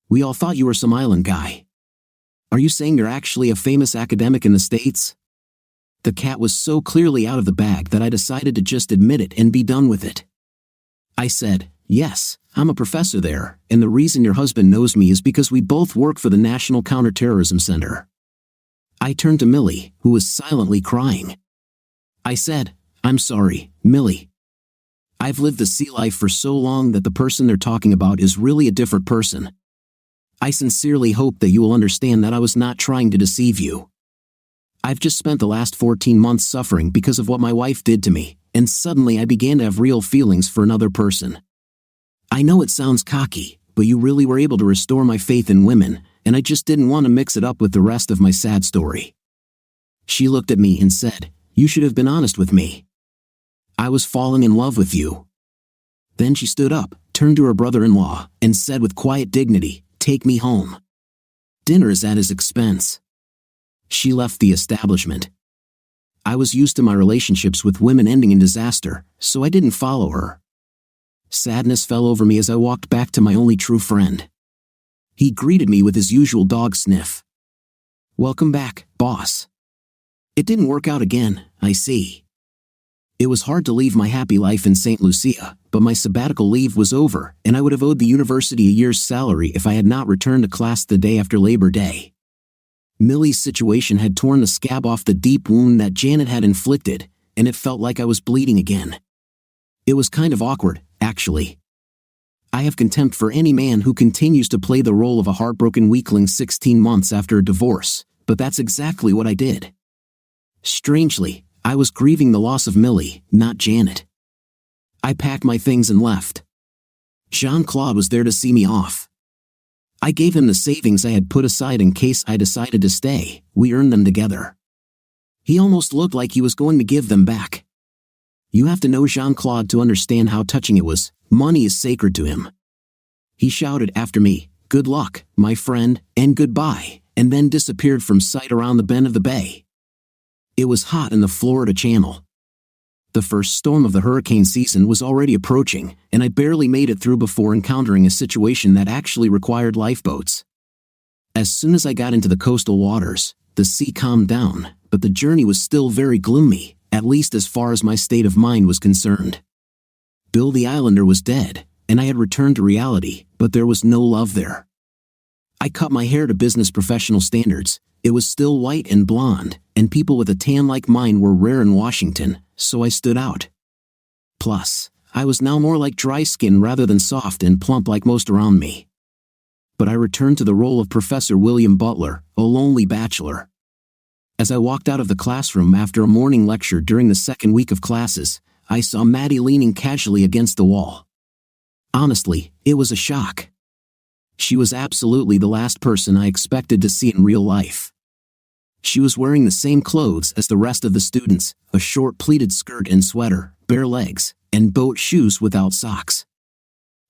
We all thought you were some island guy. Are you saying you're actually a famous academic in the States? The cat was so clearly out of the bag that I decided to just admit it and be done with it. I said, "Yes, I'm a professor there, and the reason your husband knows me is because we both work for the National Counterterrorism Center." I turned to Millie, who was silently crying. I said, "I'm sorry, Millie. I've lived the sea life for so long that the person they're talking about is really a different person. I sincerely hope that you will understand that I was not trying to deceive you. I've just spent the last 14 months suffering because of what my wife did to me, and suddenly I began to have real feelings for another person. I know it sounds cocky, but you really were able to restore my faith in women, and I just didn't want to mix it up with the rest of my sad story." She looked at me and said, "You should have been honest with me. I was falling in love with you." Then she stood up, turned to her brother-in-law, and said with quiet dignity, "Take me home. Dinner is at his expense." She left the establishment. I was used to my relationships with women ending in disaster, so I didn't follow her. Sadness fell over me as I walked back to my only true friend. He greeted me with his usual dog sniff. "Welcome back, boss. It didn't work out again, I see." It was hard to leave my happy life in St. Lucia, but my sabbatical leave was over, and I would have owed the university a year's salary if I had not returned to class the day after Labor Day. Millie's situation had torn the scab off the deep wound that Janet had inflicted, and it felt like I was bleeding again. It was kind of awkward, actually. I have contempt for any man who continues to play the role of a heartbroken weakling 16 months after a divorce, but that's exactly what I did. Strangely, I was grieving the loss of Millie, not Janet. I packed my things and left. Jean-Claude was there to see me off. I gave him the savings I had put aside in case I decided to stay. We earned them together. He almost looked like he was going to give them back. You have to know Jean-Claude to understand how touching it was. Money is sacred to him. He shouted after me, "Good luck, my friend, and goodbye," and then disappeared from sight around the bend of the bay. It was hot in the Florida Channel. The first storm of the hurricane season was already approaching, and I barely made it through before encountering a situation that actually required lifeboats. As soon as I got into the coastal waters, the sea calmed down, but the journey was still very gloomy, at least as far as my state of mind was concerned. Bill the Islander was dead, and I had returned to reality, but there was no love there. I cut my hair to business professional standards. It was still white and blonde, and people with a tan like mine were rare in Washington, so I stood out. Plus, I was now more like dry skin rather than soft and plump like most around me. But I returned to the role of Professor William Butler, a lonely bachelor. As I walked out of the classroom after a morning lecture during the second week of classes, I saw Maddie leaning casually against the wall. Honestly, it was a shock. She was absolutely the last person I expected to see in real life. She was wearing the same clothes as the rest of the students, a short pleated skirt and sweater, bare legs, and boat shoes without socks.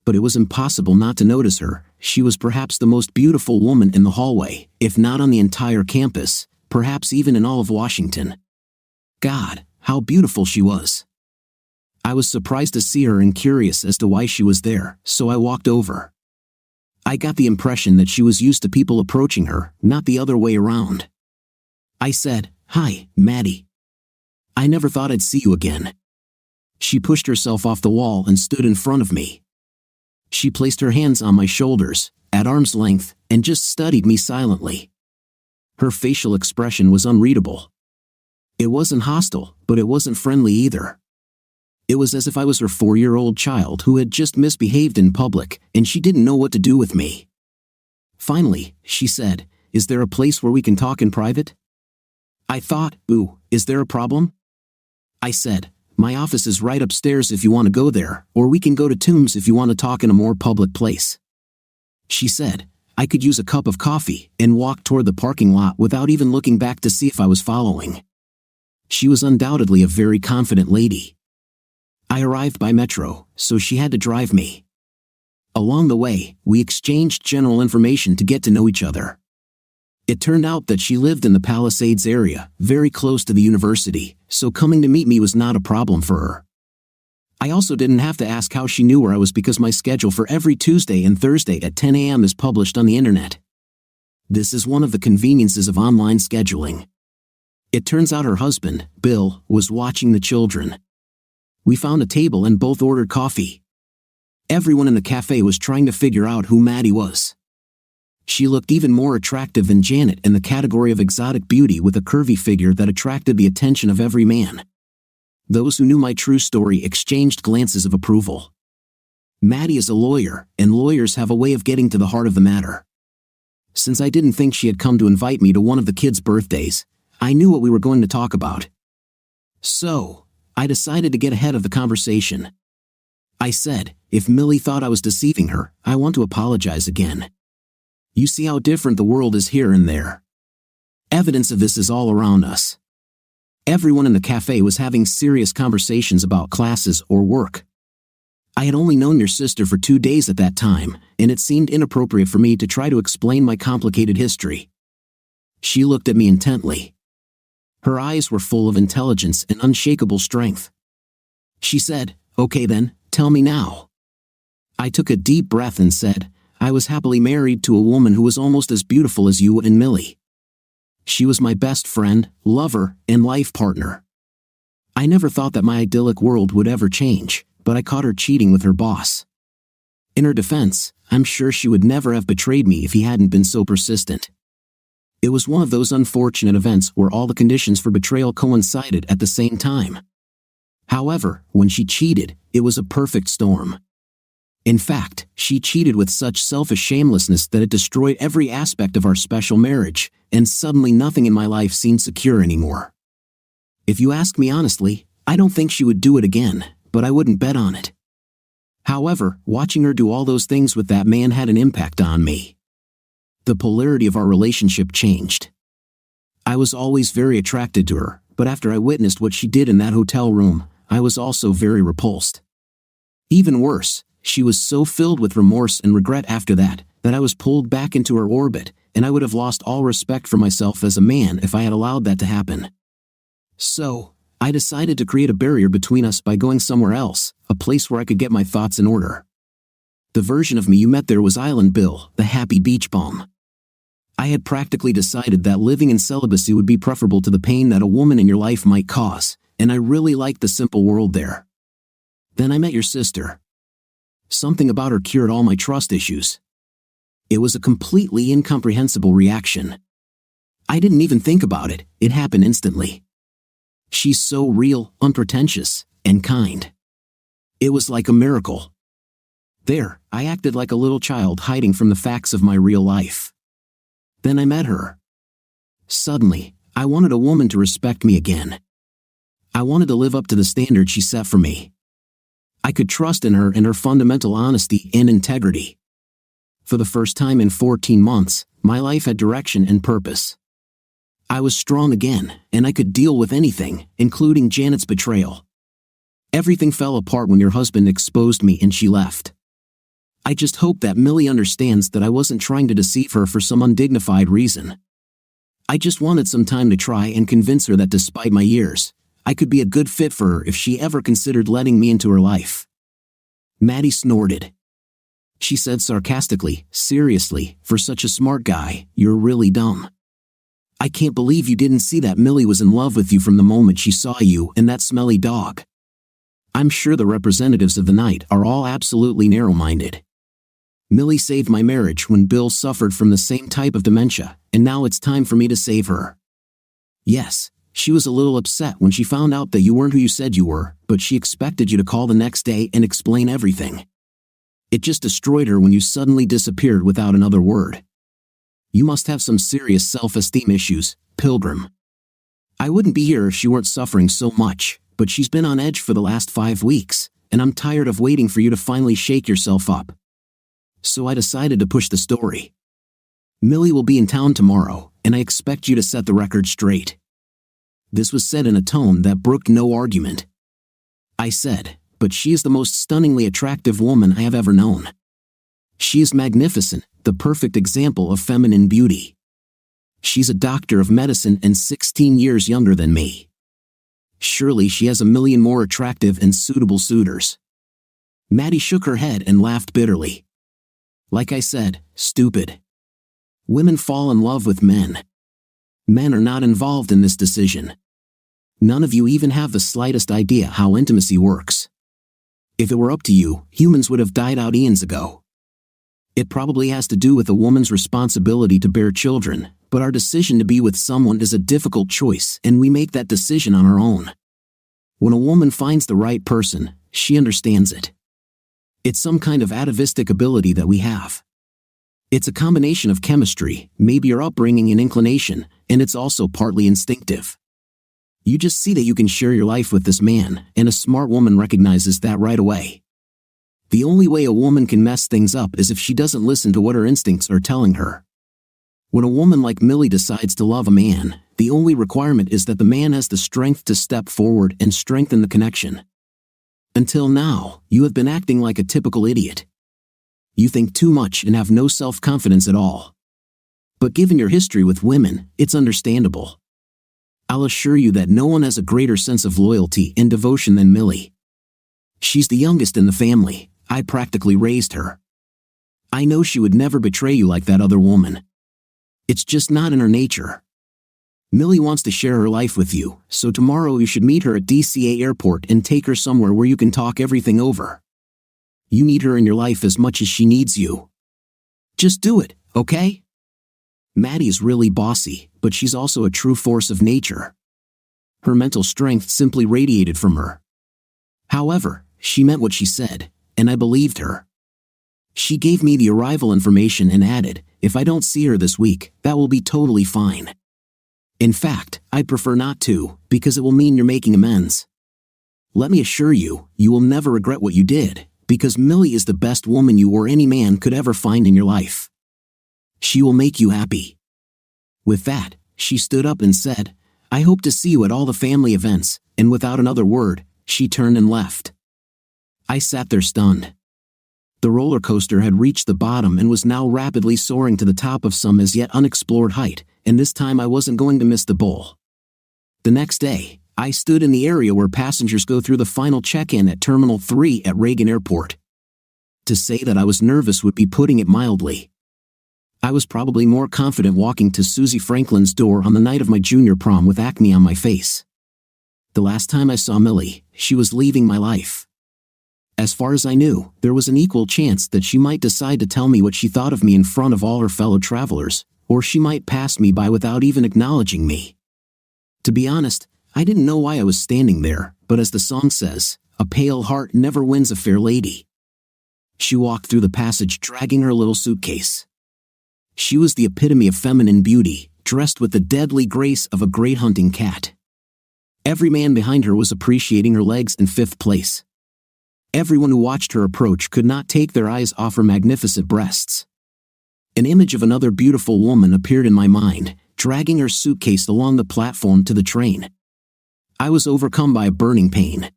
But it was impossible not to notice her. She was perhaps the most beautiful woman in the hallway, if not on the entire campus, perhaps even in all of Washington. God, how beautiful she was. I was surprised to see her and curious as to why she was there, so I walked over. I got the impression that she was used to people approaching her, not the other way around. I said, "Hi, Maddie. I never thought I'd see you again." She pushed herself off the wall and stood in front of me. She placed her hands on my shoulders, at arm's length, and just studied me silently. Her facial expression was unreadable. It wasn't hostile, but it wasn't friendly either. It was as if I was her 4-year-old child who had just misbehaved in public, and she didn't know what to do with me. Finally, she said, "Is there a place where we can talk in private?" I thought, "Ooh, is there a problem?" I said, "My office is right upstairs if you want to go there, or we can go to Tombs if you want to talk in a more public place." She said, I could use a cup of coffee, and walked toward the parking lot without even looking back to see if I was following. She was undoubtedly a very confident lady. I arrived by metro, so she had to drive me. Along the way, we exchanged general information to get to know each other. It turned out that she lived in the Palisades area, very close to the university, so coming to meet me was not a problem for her. I also didn't have to ask how she knew where I was because my schedule for every Tuesday and Thursday at 10 a.m. is published on the internet. This is one of the conveniences of online scheduling. It turns out her husband, Bill, was watching the children. We found a table and both ordered coffee. Everyone in the cafe was trying to figure out who Maddie was. She looked even more attractive than Janet in the category of exotic beauty, with a curvy figure that attracted the attention of every man. Those who knew my true story exchanged glances of approval. Maddie is a lawyer, and lawyers have a way of getting to the heart of the matter. Since I didn't think she had come to invite me to one of the kids' birthdays, I knew what we were going to talk about. So, I decided to get ahead of the conversation. I said, if Millie thought I was deceiving her, I want to apologize again. You see how different the world is here and there. Evidence of this is all around us. Everyone in the cafe was having serious conversations about classes or work. I had only known your sister for 2 days at that time, and it seemed inappropriate for me to try to explain my complicated history. She looked at me intently. Her eyes were full of intelligence and unshakable strength. She said, "Okay then, tell me now." I took a deep breath and said, "I was happily married to a woman who was almost as beautiful as you and Millie. She was my best friend, lover, and life partner. I never thought that my idyllic world would ever change, but I caught her cheating with her boss. In her defense, I'm sure she would never have betrayed me if he hadn't been so persistent. It was one of those unfortunate events where all the conditions for betrayal coincided at the same time. However, when she cheated, it was a perfect storm. In fact, she cheated with such selfish shamelessness that it destroyed every aspect of our special marriage, and suddenly nothing in my life seemed secure anymore. If you ask me honestly, I don't think she would do it again, but I wouldn't bet on it. However, watching her do all those things with that man had an impact on me. The polarity of our relationship changed. I was always very attracted to her, but after I witnessed what she did in that hotel room, I was also very repulsed. Even worse, she was so filled with remorse and regret after that I was pulled back into her orbit, and I would have lost all respect for myself as a man if I had allowed that to happen. So, I decided to create a barrier between us by going somewhere else, a place where I could get my thoughts in order. The version of me you met there was Island Bill, the happy beach bum. I had practically decided that living in celibacy would be preferable to the pain that a woman in your life might cause, and I really liked the simple world there. Then I met your sister. Something about her cured all my trust issues. It was a completely incomprehensible reaction. I didn't even think about it, it happened instantly. She's so real, unpretentious, and kind. It was like a miracle. There, I acted like a little child hiding from the facts of my real life. Then I met her. Suddenly, I wanted a woman to respect me again. I wanted to live up to the standard she set for me. I could trust in her and her fundamental honesty and integrity. For the first time in 14 months, my life had direction and purpose. I was strong again, and I could deal with anything, including Janet's betrayal. Everything fell apart when your husband exposed me and she left. I just hope that Millie understands that I wasn't trying to deceive her for some undignified reason. I just wanted some time to try and convince her that despite my years, I could be a good fit for her if she ever considered letting me into her life. Maddie snorted. She said sarcastically, "Seriously, for such a smart guy, you're really dumb. I can't believe you didn't see that Millie was in love with you from the moment she saw you and that smelly dog. I'm sure the representatives of the night are all absolutely narrow-minded. Millie saved my marriage when Bill suffered from the same type of dementia, and now it's time for me to save her. Yes, she was a little upset when she found out that you weren't who you said you were, but she expected you to call the next day and explain everything. It just destroyed her when you suddenly disappeared without another word. You must have some serious self-esteem issues, Pilgrim. I wouldn't be here if she weren't suffering so much, but she's been on edge for the last 5 weeks, and I'm tired of waiting for you to finally shake yourself up. So I decided to push the story. Millie will be in town tomorrow, and I expect you to set the record straight." This was said in a tone that brooked no argument. I said, "But she is the most stunningly attractive woman I have ever known. She is magnificent, the perfect example of feminine beauty. She's a doctor of medicine and 16 years younger than me. Surely she has a million more attractive and suitable suitors." Maddie shook her head and laughed bitterly. "Like I said, stupid. Women fall in love with men. Men are not involved in this decision. None of you even have the slightest idea how intimacy works. If it were up to you, humans would have died out eons ago. It probably has to do with a woman's responsibility to bear children, but our decision to be with someone is a difficult choice, and we make that decision on our own. When a woman finds the right person, she understands it. It's some kind of atavistic ability that we have. It's a combination of chemistry, maybe your upbringing and inclination, and it's also partly instinctive. You just see that you can share your life with this man, and a smart woman recognizes that right away. The only way a woman can mess things up is if she doesn't listen to what her instincts are telling her. When a woman like Millie decides to love a man, the only requirement is that the man has the strength to step forward and strengthen the connection. Until now, you have been acting like a typical idiot. You think too much and have no self-confidence at all. But given your history with women, it's understandable. I'll assure you that no one has a greater sense of loyalty and devotion than Millie. She's the youngest in the family. I practically raised her. I know she would never betray you like that other woman. It's just not in her nature. Millie wants to share her life with you, so tomorrow you should meet her at DCA Airport and take her somewhere where you can talk everything over. You need her in your life as much as she needs you. Just do it, okay? Maddie is really bossy, but she's also a true force of nature. Her mental strength simply radiated from her. However, she meant what she said, and I believed her. She gave me the arrival information and added, if I don't see her this week, that will be totally fine. In fact, I'd prefer not to, because it will mean you're making amends. Let me assure you, you will never regret what you did, because Millie is the best woman you or any man could ever find in your life. She will make you happy. With that, she stood up and said, I hope to see you at all the family events, and without another word, she turned and left. I sat there stunned. The roller coaster had reached the bottom and was now rapidly soaring to the top of some as yet unexplored height, and this time I wasn't going to miss the bowl. The next day, I stood in the area where passengers go through the final check-in at Terminal 3 at Reagan Airport. To say that I was nervous would be putting it mildly. I was probably more confident walking to Susie Franklin's door on the night of my junior prom with acne on my face. The last time I saw Millie, she was leaving my life. As far as I knew, there was an equal chance that she might decide to tell me what she thought of me in front of all her fellow travelers, or she might pass me by without even acknowledging me. To be honest, I didn't know why I was standing there, but as the song says, a pale heart never wins a fair lady. She walked through the passage dragging her little suitcase. She was the epitome of feminine beauty, dressed with the deadly grace of a great hunting cat. Every man behind her was appreciating her legs in fifth place. Everyone who watched her approach could not take their eyes off her magnificent breasts. An image of another beautiful woman appeared in my mind, dragging her suitcase along the platform to the train. I was overcome by a burning pain.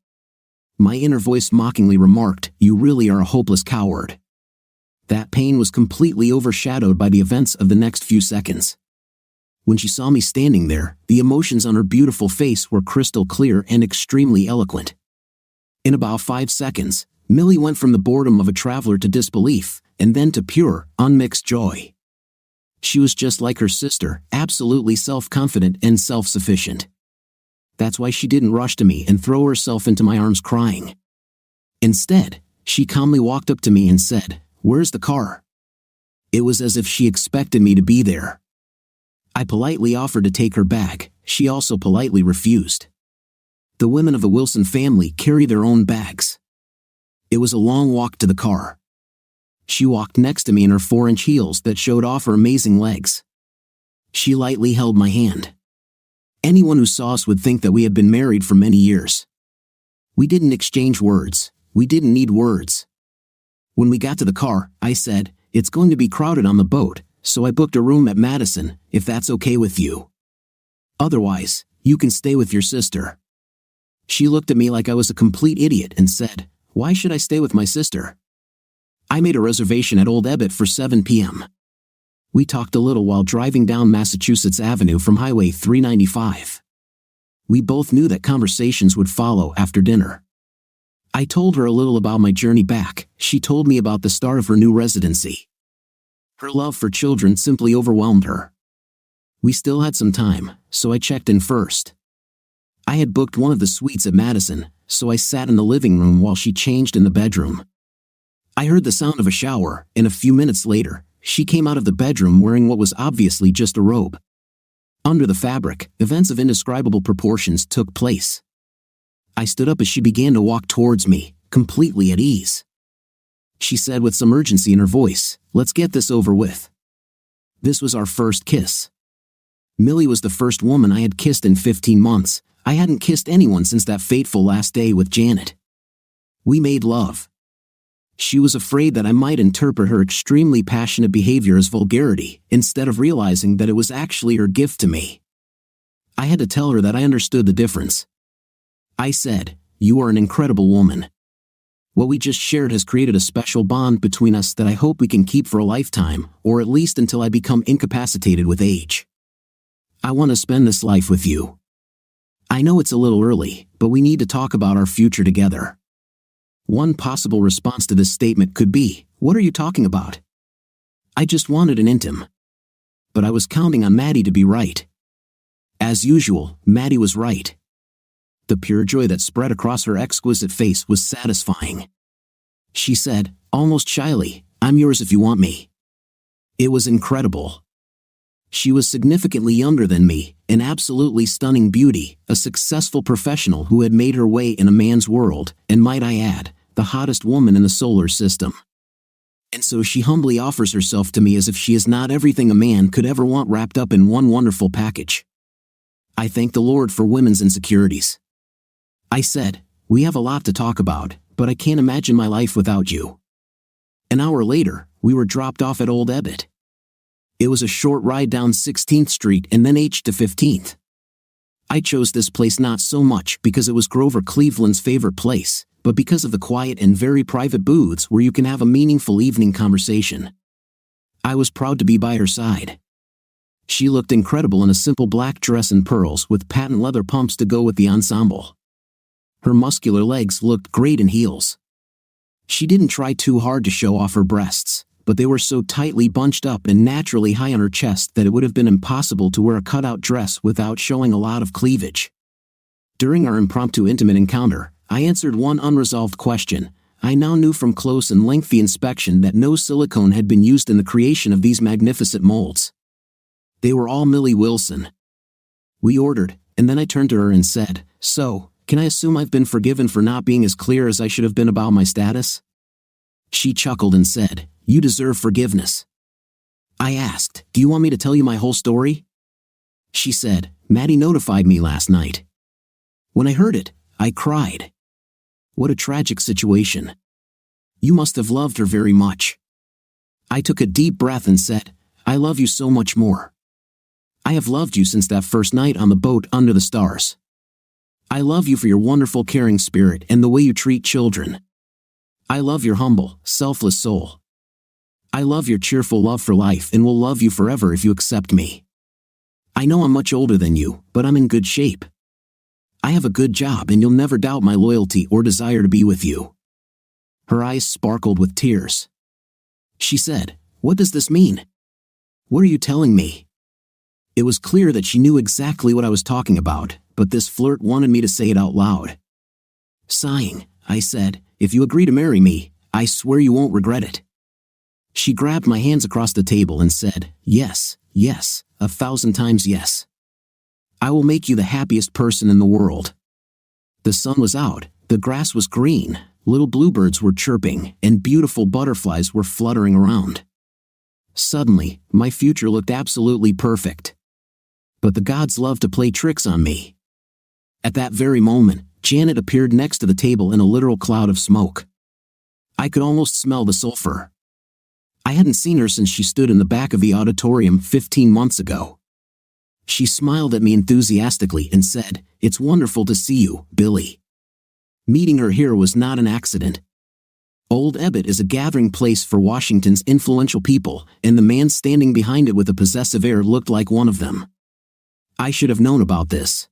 My inner voice mockingly remarked, "You really are a hopeless coward." That pain was completely overshadowed by the events of the next few seconds. When she saw me standing there, the emotions on her beautiful face were crystal clear and extremely eloquent. In about 5 seconds, Millie went from the boredom of a traveler to disbelief, and then to pure, unmixed joy. She was just like her sister, absolutely self-confident and self-sufficient. That's why she didn't rush to me and throw herself into my arms crying. Instead, she calmly walked up to me and said, "Where's the car?" It was as if she expected me to be there. I politely offered to take her bag. She also politely refused. The women of the Wilson family carry their own bags. It was a long walk to the car. She walked next to me in her 4-inch heels that showed off her amazing legs. She lightly held my hand. Anyone who saw us would think that we had been married for many years. We didn't exchange words. We didn't need words. When we got to the car, I said, "It's going to be crowded on the boat, so I booked a room at Madison, if that's okay with you. Otherwise, you can stay with your sister." She looked at me like I was a complete idiot and said, "Why should I stay with my sister?" I made a reservation at Old Ebbitt for 7 p.m. We talked a little while driving down Massachusetts Avenue from Highway 395. We both knew that conversations would follow after dinner. I told her a little about my journey back. She told me about the start of her new residency. Her love for children simply overwhelmed her. We still had some time, so I checked in first. I had booked one of the suites at Madison, so I sat in the living room while she changed in the bedroom. I heard the sound of a shower, and a few minutes later, she came out of the bedroom wearing what was obviously just a robe. Under the fabric, events of indescribable proportions took place. I stood up as she began to walk towards me, completely at ease. She said with some urgency in her voice, "Let's get this over with." This was our first kiss. Millie was the first woman I had kissed in 15 months. I hadn't kissed anyone since that fateful last day with Janet. We made love. She was afraid that I might interpret her extremely passionate behavior as vulgarity, instead of realizing that it was actually her gift to me. I had to tell her that I understood the difference. I said, "You are an incredible woman. What we just shared has created a special bond between us that I hope we can keep for a lifetime, or at least until I become incapacitated with age. I want to spend this life with you. I know it's a little early, but we need to talk about our future together." One possible response to this statement could be, "What are you talking about?" I just wanted an intim. But I was counting on Maddie to be right. As usual, Maddie was right. The pure joy that spread across her exquisite face was satisfying. She said, almost shyly, "I'm yours if you want me." It was incredible. She was significantly younger than me, an absolutely stunning beauty, a successful professional who had made her way in a man's world, and might I add, the hottest woman in the solar system. And so she humbly offers herself to me as if she is not everything a man could ever want wrapped up in one wonderful package. I thank the Lord for women's insecurities. I said, "We have a lot to talk about, but I can't imagine my life without you." An hour later, we were dropped off at Old Ebbitt. It was a short ride down 16th Street and then H to 15th. I chose this place not so much because it was Grover Cleveland's favorite place, but because of the quiet and very private booths where you can have a meaningful evening conversation. I was proud to be by her side. She looked incredible in a simple black dress and pearls with patent leather pumps to go with the ensemble. Her muscular legs looked great in heels. She didn't try too hard to show off her breasts, but they were so tightly bunched up and naturally high on her chest that it would have been impossible to wear a cutout dress without showing a lot of cleavage. During our impromptu intimate encounter, I answered one unresolved question. I now knew from close and lengthy inspection that no silicone had been used in the creation of these magnificent molds. They were all Millie Wilson. We ordered, and then I turned to her and said, "So, can I assume I've been forgiven for not being as clear as I should have been about my status?" She chuckled and said, "You deserve forgiveness." I asked, "Do you want me to tell you my whole story?" She said, "Maddie notified me last night." When I heard it, I cried. What a tragic situation. You must have loved her very much. I took a deep breath and said, "I love you so much more. I have loved you since that first night on the boat under the stars. I love you for your wonderful caring spirit and the way you treat children. I love your humble, selfless soul. I love your cheerful love for life and will love you forever if you accept me. I know I'm much older than you, but I'm in good shape. I have a good job and you'll never doubt my loyalty or desire to be with you." Her eyes sparkled with tears. She said, "What does this mean? What are you telling me?" It was clear that she knew exactly what I was talking about, but this flirt wanted me to say it out loud. Sighing, I said, "If you agree to marry me, I swear you won't regret it." She grabbed my hands across the table and said, "Yes, yes, 1,000 times yes. I will make you the happiest person in the world." The sun was out, the grass was green, little bluebirds were chirping, and beautiful butterflies were fluttering around. Suddenly, my future looked absolutely perfect. But the gods love to play tricks on me. At that very moment, Janet appeared next to the table in a literal cloud of smoke. I could almost smell the sulfur. I hadn't seen her since she stood in the back of the auditorium 15 months ago. She smiled at me enthusiastically and said, "It's wonderful to see you, Billy." Meeting her here was not an accident. Old Ebbitt is a gathering place for Washington's influential people, and the man standing behind it with a possessive air looked like one of them. I should have known about this.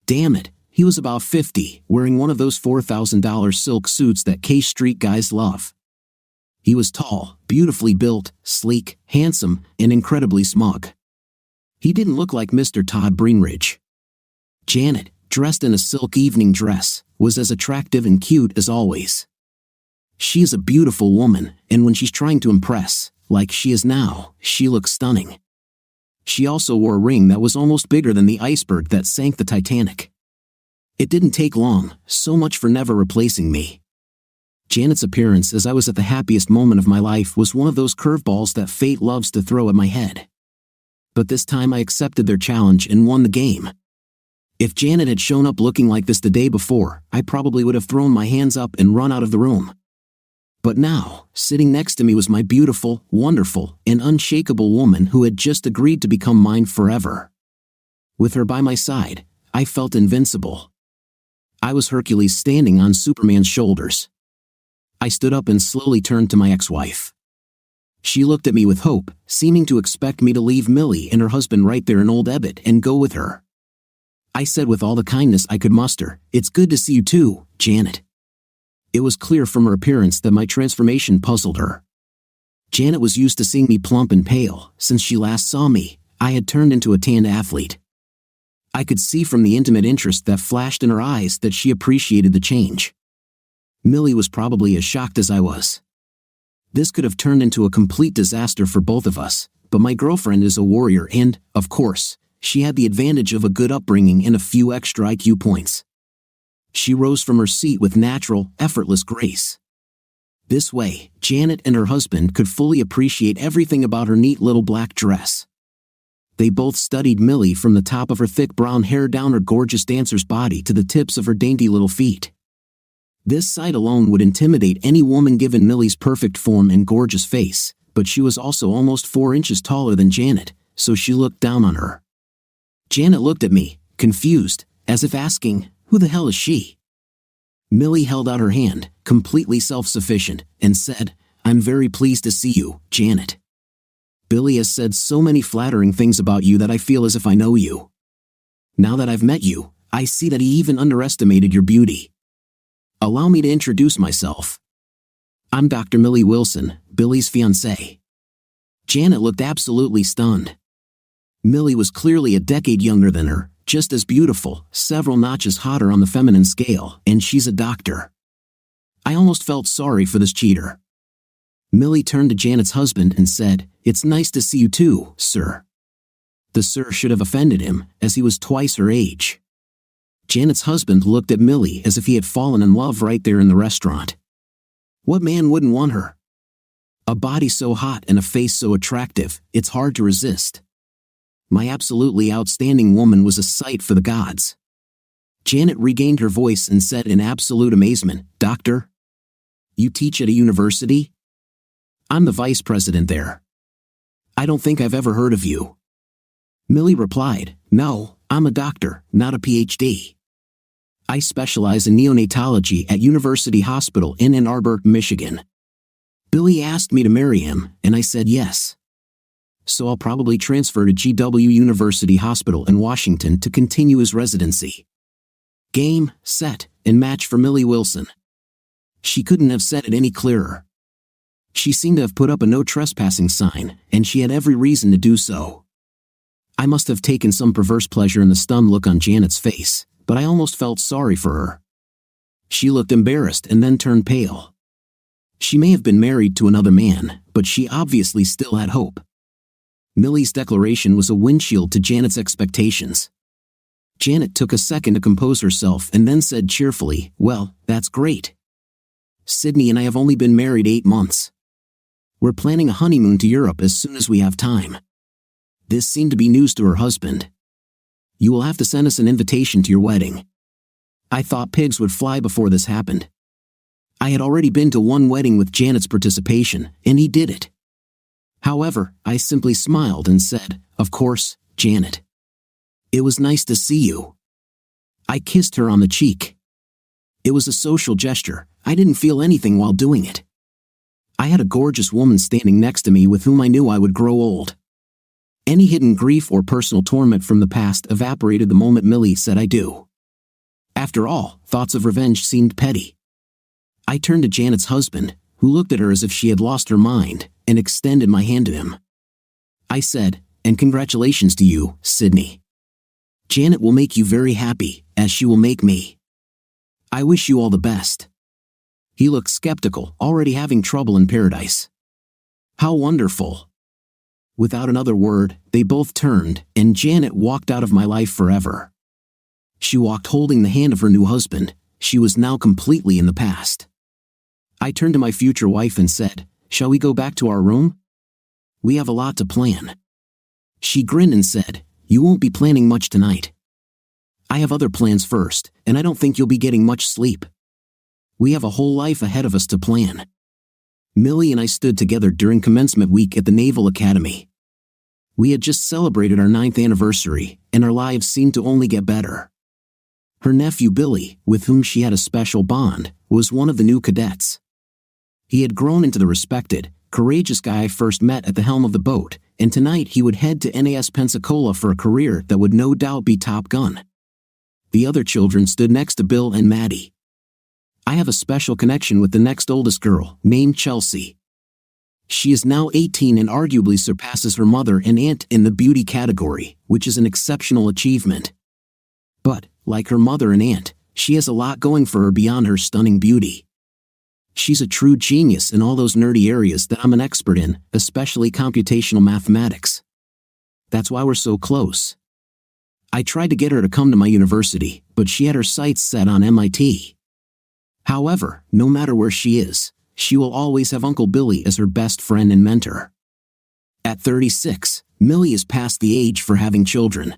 Damn it, he was about 50, wearing one of those $4,000 silk suits that K Street guys love. He was tall, beautifully built, sleek, handsome, and incredibly smug. He didn't look like Mr. Todd Greenridge. Janet, dressed in a silk evening dress, was as attractive and cute as always. She is a beautiful woman, and when she's trying to impress, like she is now, she looks stunning. She also wore a ring that was almost bigger than the iceberg that sank the Titanic. It didn't take long, so much for never replacing me. Janet's appearance as I was at the happiest moment of my life was one of those curveballs that fate loves to throw at my head. But this time I accepted their challenge and won the game. If Janet had shown up looking like this the day before, I probably would have thrown my hands up and run out of the room. But now, sitting next to me was my beautiful, wonderful, and unshakable woman who had just agreed to become mine forever. With her by my side, I felt invincible. I was Hercules standing on Superman's shoulders. I stood up and slowly turned to my ex-wife. She looked at me with hope, seeming to expect me to leave Millie and her husband right there in Old Ebbet and go with her. I said with all the kindness I could muster, "It's good to see you too, Janet." It was clear from her appearance that my transformation puzzled her. Janet was used to seeing me plump and pale. Since she last saw me, I had turned into a tanned athlete. I could see from the intimate interest that flashed in her eyes that she appreciated the change. Millie was probably as shocked as I was. This could have turned into a complete disaster for both of us, but my girlfriend is a warrior and, of course, she had the advantage of a good upbringing and a few extra IQ points. She rose from her seat with natural, effortless grace. This way, Janet and her husband could fully appreciate everything about her neat little black dress. They both studied Millie from the top of her thick brown hair down her gorgeous dancer's body to the tips of her dainty little feet. This sight alone would intimidate any woman given Millie's perfect form and gorgeous face, but she was also almost 4 inches taller than Janet, so she looked down on her. Janet looked at me, confused, as if asking, "Who the hell is she?" Millie held out her hand, completely self-sufficient, and said, "I'm very pleased to see you, Janet. Billy has said so many flattering things about you that I feel as if I know you. Now that I've met you, I see that he even underestimated your beauty. Allow me to introduce myself. I'm Dr. Millie Wilson, Billy's fiancée." Janet looked absolutely stunned. Millie was clearly a decade younger than her, just as beautiful, several notches hotter on the feminine scale, and she's a doctor. I almost felt sorry for this cheater. Millie turned to Janet's husband and said, "It's nice to see you too, sir." The sir should have offended him, as he was twice her age. Janet's husband looked at Millie as if he had fallen in love right there in the restaurant. What man wouldn't want her? A body so hot and a face so attractive, it's hard to resist. My absolutely outstanding woman was a sight for the gods. Janet regained her voice and said in absolute amazement, "Doctor? You teach at a university? I'm the vice president there. I don't think I've ever heard of you." Millie replied, "No, I'm a doctor, not a PhD. I specialize in neonatology at University Hospital in Ann Arbor, Michigan. Billy asked me to marry him, and I said yes. So I'll probably transfer to GW University Hospital in Washington to continue his residency." Game, set, and match for Millie Wilson. She couldn't have said it any clearer. She seemed to have put up a no trespassing sign, and she had every reason to do so. I must have taken some perverse pleasure in the stunned look on Janet's face, but I almost felt sorry for her. She looked embarrassed and then turned pale. She may have been married to another man, but she obviously still had hope. Millie's declaration was a windshield to Janet's expectations. Janet took a second to compose herself and then said cheerfully, "Well, that's great. Sydney and I have only been married 8 months. We're planning a honeymoon to Europe as soon as we have time." This seemed to be news to her husband. "You will have to send us an invitation to your wedding." I thought pigs would fly before this happened. I had already been to one wedding with Janet's participation, and he did it. However, I simply smiled and said, "Of course, Janet. It was nice to see you." I kissed her on the cheek. It was a social gesture. I didn't feel anything while doing it. I had a gorgeous woman standing next to me with whom I knew I would grow old. Any hidden grief or personal torment from the past evaporated the moment Millie said "I do." After all, thoughts of revenge seemed petty. I turned to Janet's husband, who looked at her as if she had lost her mind, and extended my hand to him. I said, and congratulations to you, Sydney. Janet will make you very happy, as she will make me. I wish you all the best." He looked skeptical, already having trouble in paradise. How wonderful. Without another word, they both turned, and Janet walked out of my life forever. She walked holding the hand of her new husband. She was now completely in the past. I turned to my future wife and said, "Shall we go back to our room? We have a lot to plan." She grinned and said, "You won't be planning much tonight. I have other plans first, and I don't think you'll be getting much sleep. We have a whole life ahead of us to plan." Millie and I stood together during commencement week at the Naval Academy. We had just celebrated our 9th anniversary, and our lives seemed to only get better. Her nephew Billy, with whom she had a special bond, was one of the new cadets. He had grown into the respected, courageous guy I first met at the helm of the boat, and tonight he would head to NAS Pensacola for a career that would no doubt be Top Gun. The other children stood next to Bill and Maddie. I have a special connection with the next oldest girl, named Chelsea. She is now 18 and arguably surpasses her mother and aunt in the beauty category, which is an exceptional achievement. But, like her mother and aunt, she has a lot going for her beyond her stunning beauty. She's a true genius in all those nerdy areas that I'm an expert in, especially computational mathematics. That's why we're so close. I tried to get her to come to my university, but she had her sights set on MIT. However, no matter where she is, she will always have Uncle Billy as her best friend and mentor. At 36, Millie is past the age for having children.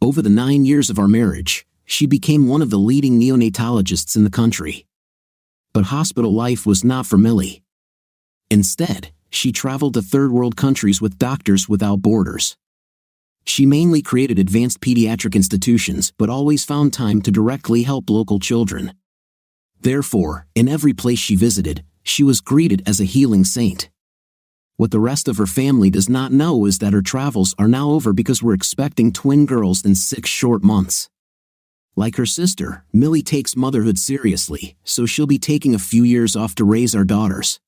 Over the 9 years of our marriage, she became one of the leading neonatologists in the country. But hospital life was not for Millie. Instead, she traveled to third-world countries with Doctors Without Borders. She mainly created advanced pediatric institutions but always found time to directly help local children. Therefore, in every place she visited, she was greeted as a healing saint. What the rest of her family does not know is that her travels are now over because we're expecting twin girls in 6 short months. Like her sister, Millie takes motherhood seriously, so she'll be taking a few years off to raise our daughters.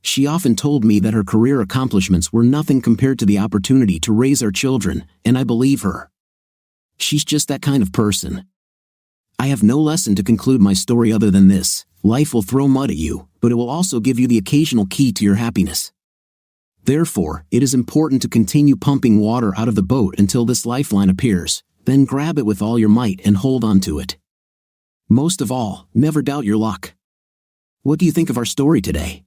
She often told me that her career accomplishments were nothing compared to the opportunity to raise our children, and I believe her. She's just that kind of person. I have no lesson to conclude my story other than this: life will throw mud at you, but it will also give you the occasional key to your happiness. Therefore, it is important to continue pumping water out of the boat until this lifeline appears, then grab it with all your might and hold on to it. Most of all, never doubt your luck. What do you think of our story today?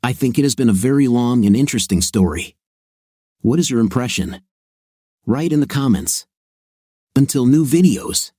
I think it has been a very long and interesting story. What is your impression? Write in the comments. Until new videos.